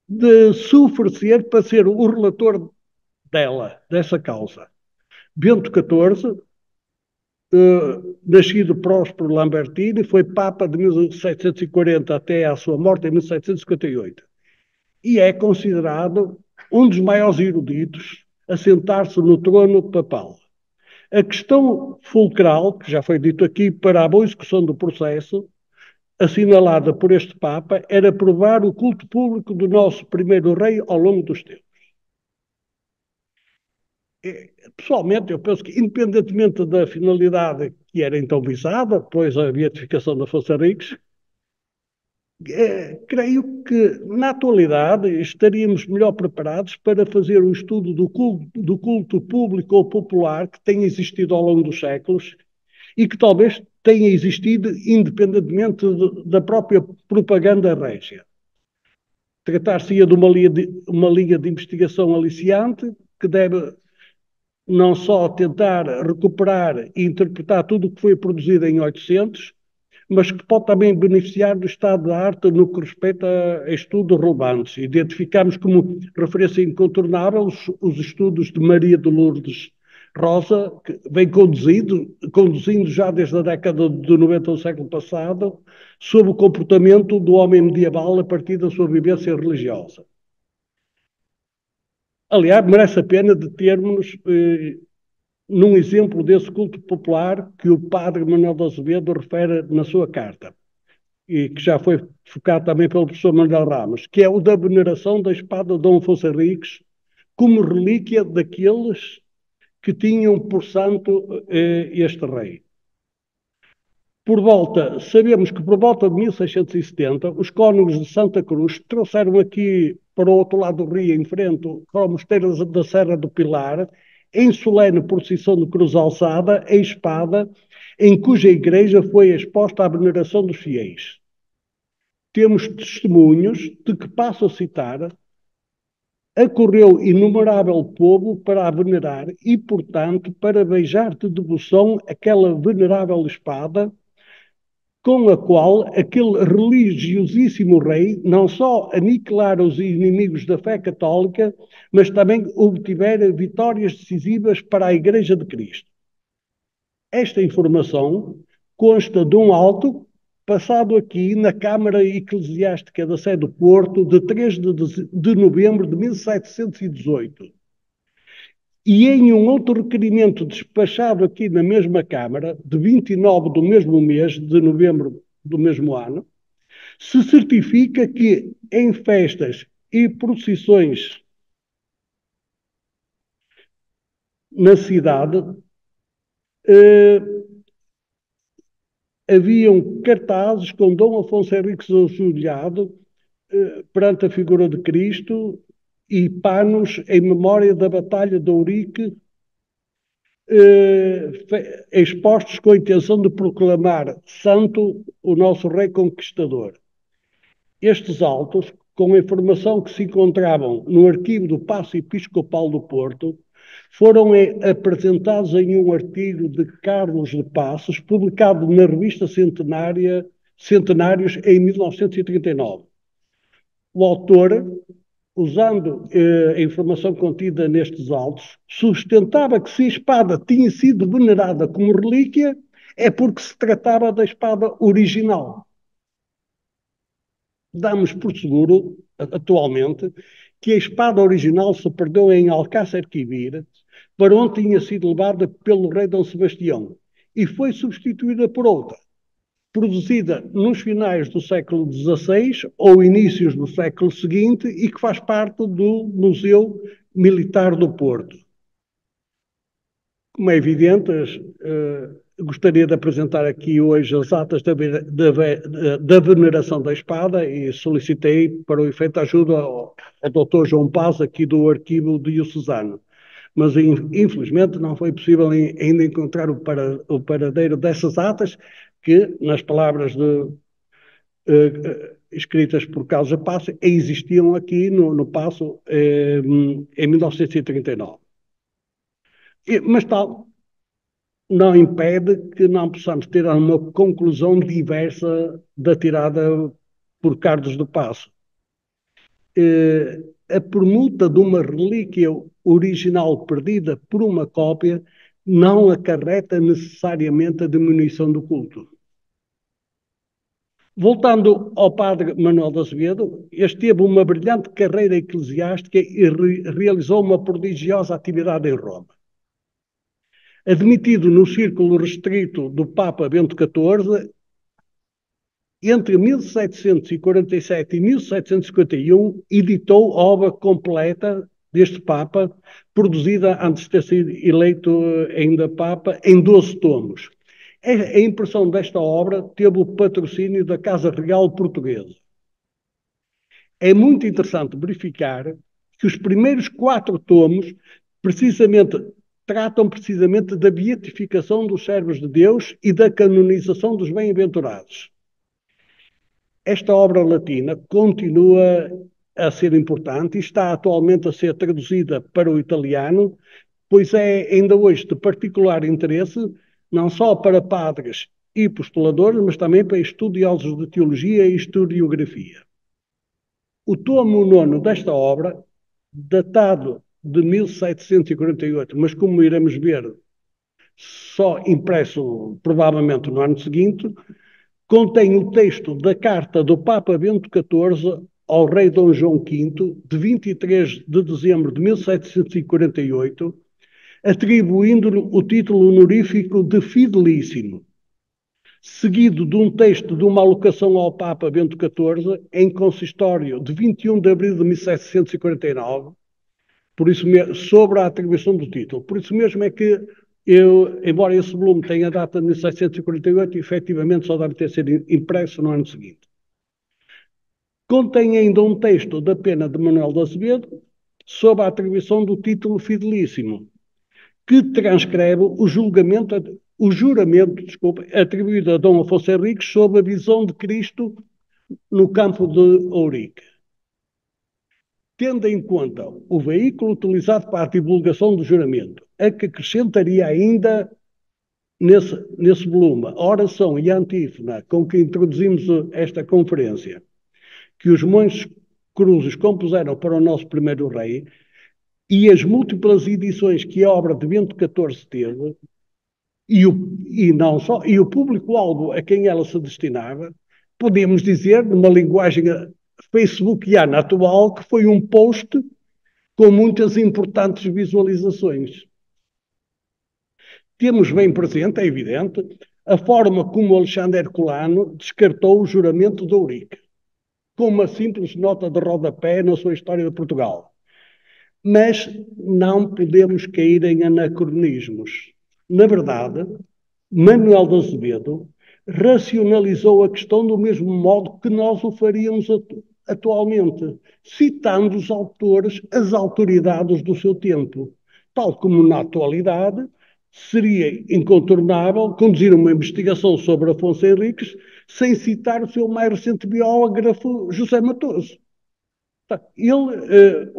de se oferecer para ser o relator dessa causa. Bento XIV, nascido Próspero Lambertini, foi Papa de 1740 até à sua morte em 1758. E é considerado um dos maiores eruditos a sentar-se no trono papal. A questão fulcral, que já foi dito aqui, para a boa execução do processo, assinalada por este Papa era provar o culto público do nosso primeiro rei ao longo dos tempos. Pessoalmente, eu penso que, independentemente da finalidade que era então visada, pois a beatificação de Afonso Henriques, creio que, na atualidade, estaríamos melhor preparados para fazer o estudo do culto público ou popular que tem existido ao longo dos séculos e que talvez tenha existido independentemente da própria propaganda régia. Tratar-se-ia de uma linha de investigação aliciante que deve não só tentar recuperar e interpretar tudo o que foi produzido em 800, mas que pode também beneficiar do estado da arte no que respeita a estudos relevantes. Identificamos como referência incontornável os estudos de Maria de Lourdes Rosa, que vem conduzindo já desde a década de 90 do século passado, sobre o comportamento do homem medieval a partir da sua vivência religiosa. Aliás, merece a pena determos num exemplo desse culto popular que o padre Manuel de Azevedo refere na sua carta, e que já foi focado também pelo professor Manuel Ramos, que é o da veneração da espada de Dom Afonso Henriques como relíquia daqueles que tinham por santo este rei. Sabemos que por volta de 1670, os cônegos de Santa Cruz trouxeram aqui para o outro lado do rio, em frente ao mosteiro da Serra do Pilar, em solene procissão de cruz alçada, a espada, em cuja igreja foi exposta a veneração dos fiéis. Temos testemunhos de que, passo a citar, acorreu inumerável povo para a venerar e, portanto, para beijar de devoção aquela venerável espada, com a qual aquele religiosíssimo rei não só aniquilara os inimigos da fé católica, mas também obtivera vitórias decisivas para a Igreja de Cristo. Esta informação consta de um auto passado aqui na Câmara Eclesiástica da Sé do Porto de 3 de novembro de 1718. E em um outro requerimento despachado aqui na mesma Câmara, de 29 do mesmo mês, de novembro do mesmo ano, se certifica que em festas e procissões na cidade haviam cartazes com Dom Afonso Henriques ajoelhado perante a figura de Cristo e panos em memória da Batalha de Ourique, expostos com a intenção de proclamar santo o nosso rei conquistador. Estes autos, com a informação que se encontravam no arquivo do Paço Episcopal do Porto, foram apresentados em um artigo de Carlos de Passos, publicado na revista Centenários em 1939. O autor, usando a informação contida nestes autos, sustentava que se a espada tinha sido venerada como relíquia, é porque se tratava da espada original. Damos por seguro, atualmente, que a espada original se perdeu em Alcácer Quibir, para onde tinha sido levada pelo rei Dom Sebastião, e foi substituída por outra, produzida nos finais do século XVI ou inícios do século seguinte e que faz parte do Museu Militar do Porto. Como é evidente, gostaria de apresentar aqui hoje as atas da veneração da espada e solicitei para o efeito ajuda ao Dr. João Paz aqui do arquivo diocesano. Mas infelizmente não foi possível ainda encontrar o paradeiro dessas atas que, nas palavras escritas por Carlos de Passos, existiam aqui no Paço em 1939. Mas tal não impede que não possamos ter uma conclusão diversa da tirada por Carlos do Paço. A permuta de uma relíquia original perdida por uma cópia não acarreta necessariamente a diminuição do culto. Voltando ao padre Manuel de Azevedo, este teve uma brilhante carreira eclesiástica e realizou uma prodigiosa atividade em Roma. Admitido no círculo restrito do Papa Bento XIV, entre 1747 e 1751, editou a obra completa deste Papa, produzida antes de ter sido eleito ainda Papa, em 12 tomos. A impressão desta obra teve o patrocínio da Casa Real Portuguesa. É muito interessante verificar que os primeiros 4 tomos tratam precisamente da beatificação dos servos de Deus e da canonização dos bem-aventurados. Esta obra latina continua a ser importante e está atualmente a ser traduzida para o italiano, pois é ainda hoje de particular interesse, não só para padres e postuladores, mas também para estudiosos de teologia e historiografia. O tomo 9 desta obra, datado de 1748, mas como iremos ver, só impresso provavelmente no ano seguinte, contém o texto da carta do Papa Bento XIV ao rei Dom João V, de 23 de dezembro de 1748, atribuindo-lhe o título honorífico de Fidelíssimo, seguido de um texto de uma alocação ao Papa Bento XIV em consistório de 21 de abril de 1749, por isso mesmo, sobre a atribuição do título. Por isso mesmo é que embora esse volume tenha a data de 1748, efetivamente só deve ter sido impresso no ano seguinte. Contém ainda um texto da pena de Manuel de Azevedo sobre a atribuição do título Fidelíssimo, que transcreve o juramento atribuído a Dom Afonso Henriques sobre a visão de Cristo no campo de Ourique. Tendo em conta o veículo utilizado para a divulgação do juramento, a que acrescentaria ainda nesse volume a oração e a antífona com que introduzimos esta conferência, que os monges cruzes compuseram para o nosso primeiro rei, e as múltiplas edições que a obra de Bento XIV teve, e o público-alvo a quem ela se destinava, podemos dizer, numa linguagem facebookiana atual, que foi um post com muitas importantes visualizações. Temos bem presente, é evidente, a forma como Alexandre Herculano descartou o juramento de Ourique, com uma simples nota de rodapé na sua História de Portugal. Mas não podemos cair em anacronismos. Na verdade, Manuel de Azevedo racionalizou a questão do mesmo modo que nós o faríamos atualmente, citando os autores, as autoridades do seu tempo, tal como na atualidade seria incontornável conduzir uma investigação sobre Afonso Henriques sem citar o seu mais recente biógrafo, José Matoso. Ele,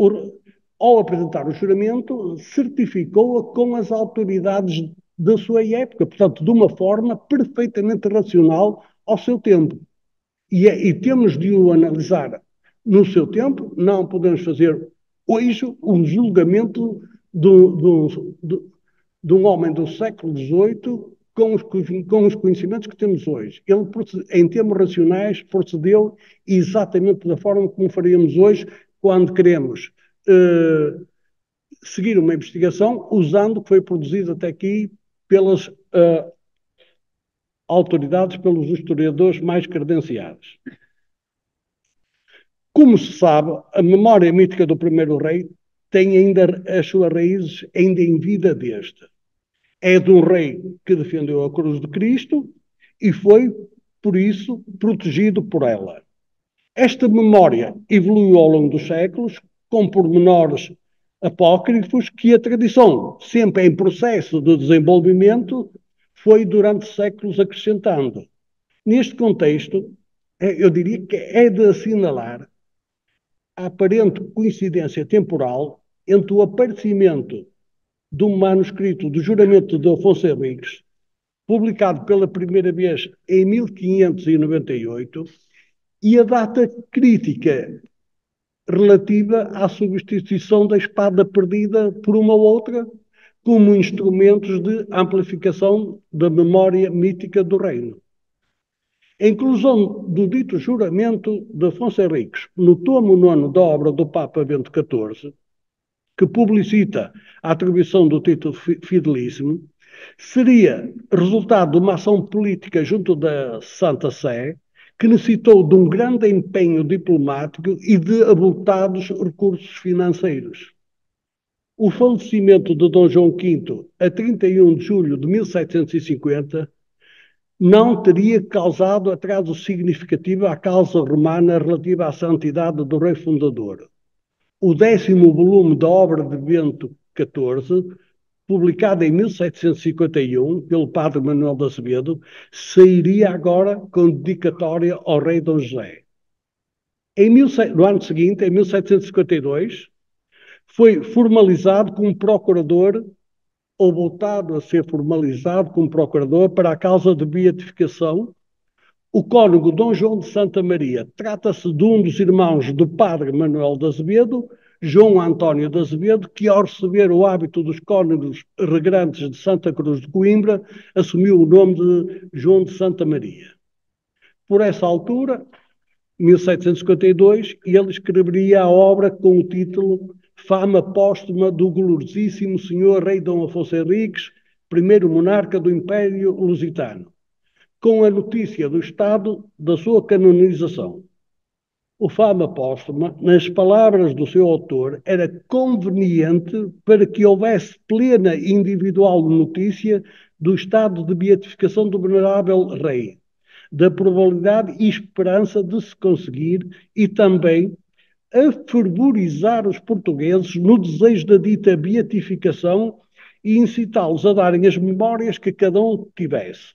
ao apresentar o juramento, certificou-a com as autoridades da sua época, portanto, de uma forma perfeitamente racional ao seu tempo. E temos de o analisar no seu tempo, não podemos fazer hoje um julgamento de um homem do século XVIII com os conhecimentos que temos hoje. Ele, em termos racionais, procedeu exatamente da forma como faríamos hoje quando queremos seguir uma investigação usando o que foi produzido até aqui pelas autoridades, pelos historiadores mais credenciados. Como se sabe, a memória mítica do primeiro rei tem ainda as suas raízes ainda em vida deste. É de um rei que defendeu a cruz de Cristo e foi, por isso, protegido por ela. Esta memória evoluiu ao longo dos séculos, com pormenores apócrifos que a tradição, sempre em processo de desenvolvimento, foi durante séculos acrescentando. Neste contexto, eu diria que é de assinalar a aparente coincidência temporal entre o aparecimento de um manuscrito do juramento de Afonso Henriques, publicado pela primeira vez em 1598, e a data crítica relativa à substituição da espada perdida por uma outra, como instrumentos de amplificação da memória mítica do reino. A inclusão do dito juramento de Afonso Henriques no tomo 9 da obra do Papa Bento XIV, que publicita a atribuição do título Fidelíssimo, seria resultado de uma ação política junto da Santa Sé, que necessitou de um grande empenho diplomático e de avultados recursos financeiros. O falecimento de Dom João V, a 31 de julho de 1750, não teria causado atraso significativo à causa romana relativa à santidade do rei fundador. O 10º volume da obra de Bento XIV, publicado em 1751 pelo padre Manuel de Azevedo, sairia agora com dedicatória ao rei Dom José. No ano seguinte, em 1752, foi formalizado como procurador, ou voltado a ser formalizado como procurador para a causa de beatificação, o cônego Dom João de Santa Maria. Trata-se de um dos irmãos do padre Manuel de Azevedo, João António de Azevedo, que ao receber o hábito dos cônegos regrantes de Santa Cruz de Coimbra, assumiu o nome de João de Santa Maria. Por essa altura, 1752, ele escreveria a obra com o título Fama Póstuma do Gloriosíssimo Senhor Rei Dom Afonso Henriques, primeiro monarca do Império Lusitano, com a notícia do estado da sua canonização. O Fama Póstuma, nas palavras do seu autor, era conveniente para que houvesse plena e individual notícia do estado de beatificação do venerável rei, da probabilidade e esperança de se conseguir, e também a fervorizar os portugueses no desejo da dita beatificação e incitá-los a darem as memórias que cada um tivesse.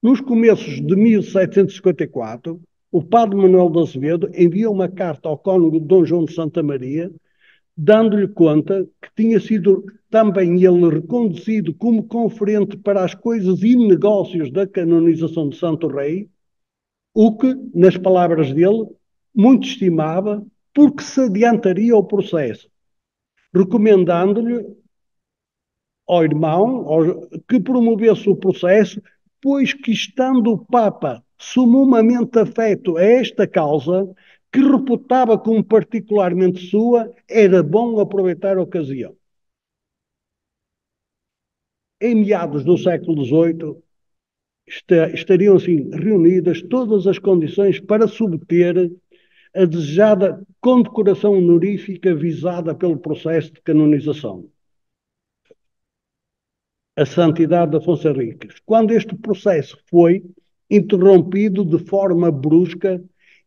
Nos começos de 1754, o padre Manuel de Azevedo enviou uma carta ao cônego Dom João de Santa Maria, dando-lhe conta que tinha sido também ele reconduzido como conferente para as coisas e negócios da canonização de Santo Rei, o que, nas palavras dele, muito estimava, porque se adiantaria o processo, recomendando-lhe ao irmão que promovesse o processo, pois que, estando o Papa sumamente afeto a esta causa, que reputava como particularmente sua, era bom aproveitar a ocasião. Em meados do século XVIII, estariam assim reunidas todas as condições para subter a desejada condecoração honorífica visada pelo processo de canonização, a santidade de Afonso Henriques, quando este processo foi interrompido de forma brusca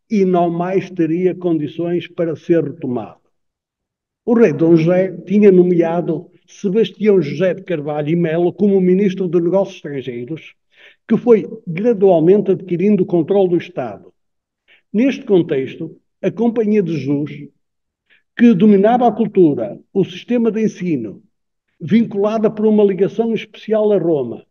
e não mais teria condições para ser retomado. O rei Dom José tinha nomeado Sebastião José de Carvalho e Melo como ministro de Negócios Estrangeiros, que foi gradualmente adquirindo o controle do Estado. Neste contexto, a Companhia de Jesus, que dominava a cultura, o sistema de ensino, vinculada por uma ligação especial a Roma,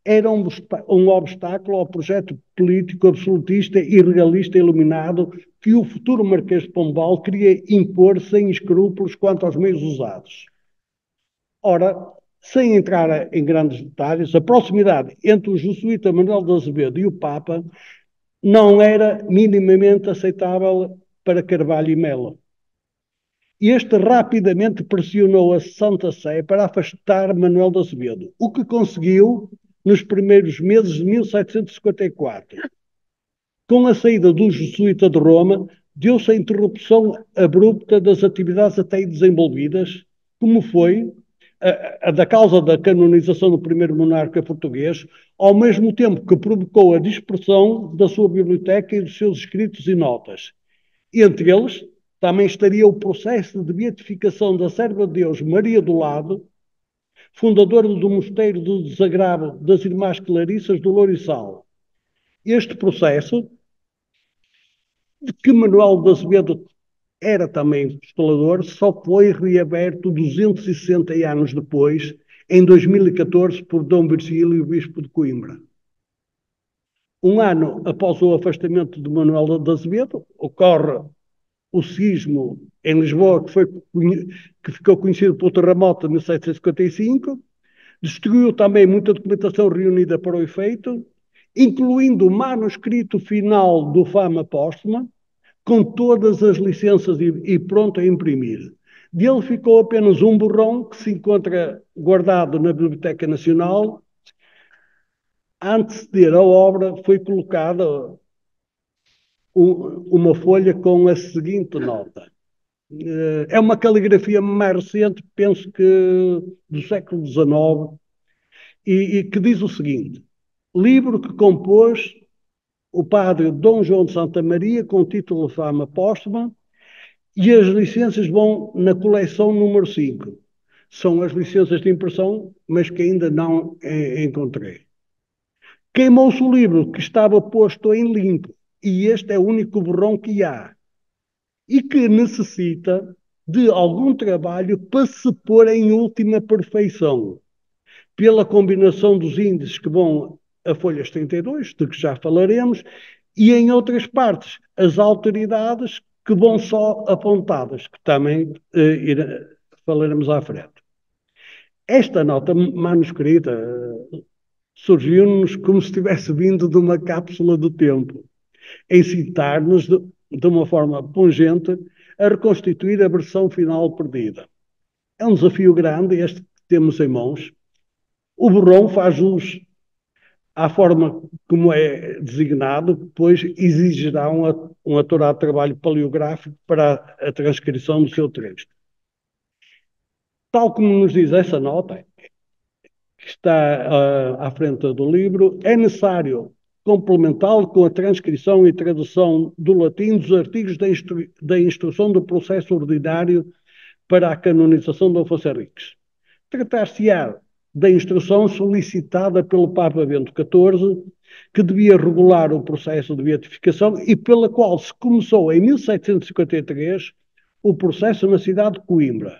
era um obstáculo ao projeto político absolutista e regalista iluminado que o futuro Marquês de Pombal queria impor sem escrúpulos quanto aos meios usados. Ora, sem entrar em grandes detalhes, a proximidade entre o jesuíta Manuel de Azevedo e o Papa não era minimamente aceitável para Carvalho e Melo. Este rapidamente pressionou a Santa Sé para afastar Manuel de Azevedo, o que conseguiu nos primeiros meses de 1754. Com a saída do jesuíta de Roma, deu-se a interrupção abrupta das atividades até aí desenvolvidas, como foi a da causa da canonização do primeiro monarca português, ao mesmo tempo que provocou a dispersão da sua biblioteca e dos seus escritos e notas. Entre eles, também estaria o processo de beatificação da serva de Deus Maria do Lado, fundadora do Mosteiro do Desagravo das Irmãs Clarissas do Louriçal. Este processo, de que Manuel de Azevedo era também postulador, só foi reaberto 260 anos depois, em 2014, por Dom Virgílio, bispo de Coimbra. Um ano após o afastamento de Manuel de Azevedo, ocorre o sismo em Lisboa, que ficou conhecido pelo terremoto de 1755, destruiu também muita documentação reunida para o efeito, incluindo o manuscrito final do Fama Póstuma, com todas as licenças e pronto a imprimir. Dele ficou apenas um borrão que se encontra guardado na Biblioteca Nacional a anteceder a obra, foi colocada uma folha com a seguinte nota. É uma caligrafia mais recente, penso que do século XIX, e que diz o seguinte: livro que compôs o padre Dom João de Santa Maria, com título de fama póstuma, e as licenças vão na coleção número 5. São as licenças de impressão, mas que ainda não encontrei. Queimou-se o livro que estava posto em limpo, e este é o único borrão que há, e que necessita de algum trabalho para se pôr em última perfeição, pela combinação dos índices que vão a folhas 32, de que já falaremos, e em outras partes, as autoridades que vão só apontadas, que também falaremos à frente. Esta nota manuscrita surgiu-nos como se tivesse vindo de uma cápsula do tempo, incitar-nos de uma forma pungente a reconstituir a versão final perdida. É um desafio grande este que temos em mãos. O borrão faz jus à forma como é designado, pois exigirá um aturado trabalho paleográfico para a transcrição do seu texto. Tal como nos diz essa nota, que está à frente do livro, é necessário complementá-lo com a transcrição e tradução do latim dos artigos da instrução do processo ordinário para a canonização de Afonso Henriques. Tratar-se-á da instrução solicitada pelo Papa Bento XIV, que devia regular o processo de beatificação e pela qual se começou em 1753 o processo na cidade de Coimbra.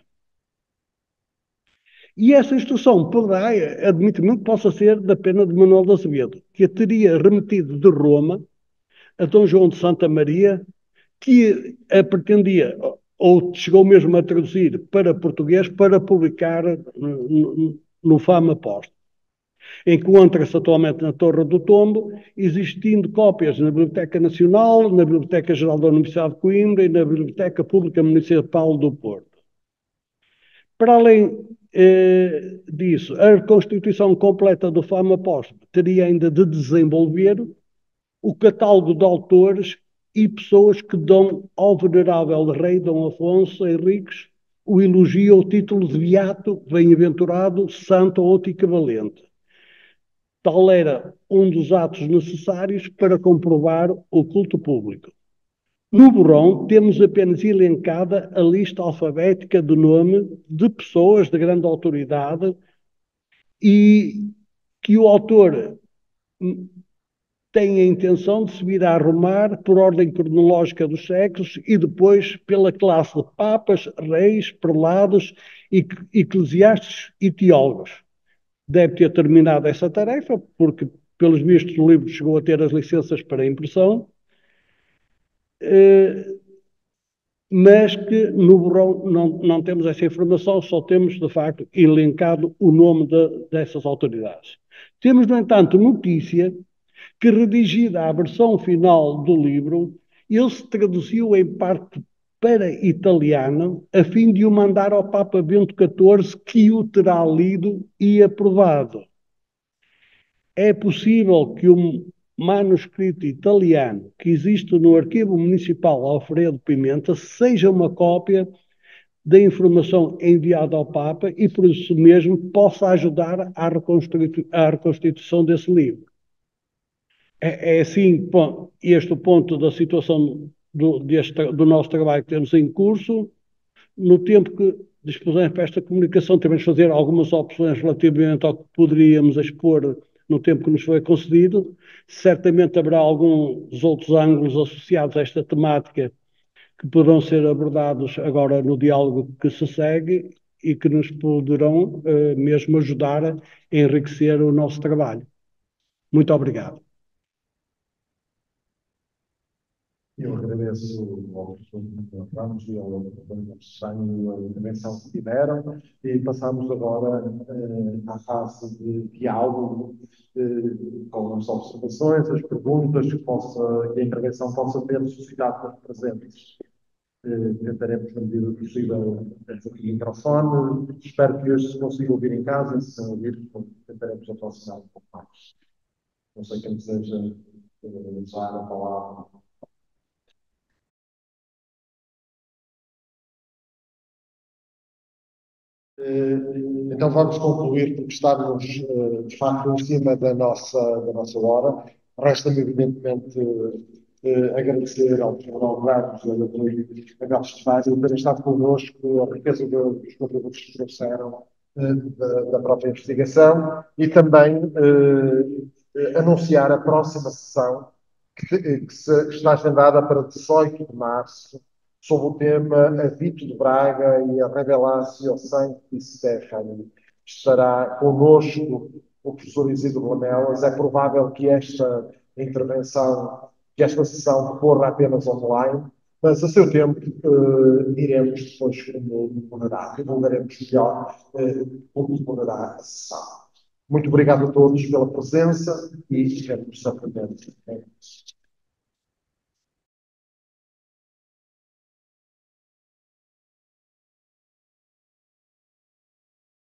E essa instrução poderá, admito-me, que possa ser da pena de Manuel de Azevedo, que a teria remetido de Roma a Dom João de Santa Maria, que a pretendia, ou chegou mesmo a traduzir para português, para publicar no Fama Póstumo. Encontra-se atualmente na Torre do Tombo, existindo cópias na Biblioteca Nacional, na Biblioteca Geral da Universidade de Coimbra e na Biblioteca Pública Municipal do Porto. Para além disso, a reconstituição completa do Fama Póstumo teria ainda de desenvolver o catálogo de autores e pessoas que dão ao venerável rei Dom Afonso Henriques o elogio ou título de beato, bem-aventurado, santo ou equivalente. Tal era um dos atos necessários para comprovar o culto público. No borrão, temos apenas elencada a lista alfabética de nome de pessoas de grande autoridade e que o autor tem a intenção de se vir a arrumar por ordem cronológica dos séculos e depois pela classe de papas, reis, prelados, eclesiastes e teólogos. Deve ter terminado essa tarefa, porque, pelos vistos, o livro chegou a ter as licenças para impressão, mas que no borrão não temos essa informação, só temos, de facto, elencado o nome dessas autoridades. Temos, no entanto, notícia que, redigida a versão final do livro, ele se traduziu em parte para italiano, a fim de o mandar ao Papa Bento XIV, que o terá lido e aprovado. É possível que um manuscrito italiano que existe no Arquivo Municipal Alfredo Pimenta seja uma cópia da informação enviada ao Papa e, por isso mesmo, possa ajudar à reconstituição desse livro. É assim, bom, este o ponto da situação do nosso trabalho que temos em curso. No tempo que dispusemos para esta comunicação, temos de fazer algumas opções relativamente ao que poderíamos expor no tempo que nos foi concedido. Certamente haverá alguns outros ângulos associados a esta temática que poderão ser abordados agora no diálogo que se segue e que nos poderão mesmo ajudar a enriquecer o nosso trabalho. Muito obrigado. Eu agradeço ao professor Ramos e ao professor Sanho a intervenção que tiveram e passamos agora à fase de diálogo com as observações, as perguntas que a intervenção possa ter suscitado nos presentes. Tentaremos, na medida do possível, ter aqui o microfone. Espero que hoje se consiga ouvir em casa e se não ouvir, tentaremos aproximar um pouco mais. Não sei quem deseja usar a palavra. Então vamos concluir, porque estamos de facto em cima da nossa hora. Resta-me, evidentemente, agradecer ao Tribunal Ramos, ao Dr. Abel Estefânia, por terem estado connosco, a riqueza dos contributos que trouxeram da própria investigação e também anunciar a próxima sessão que está agendada para 18 de março, sob o tema A Vito de Braga e a Revelatio Sancti Stefani. Estará connosco o professor Isidro Lamelas. É provável que esta intervenção, que esta sessão decorra apenas online, mas a seu tempo diremos depois como decorrerá, divulgaremos melhor como decorrerá a sessão. Muito obrigado a todos pela presença e espero que certamente.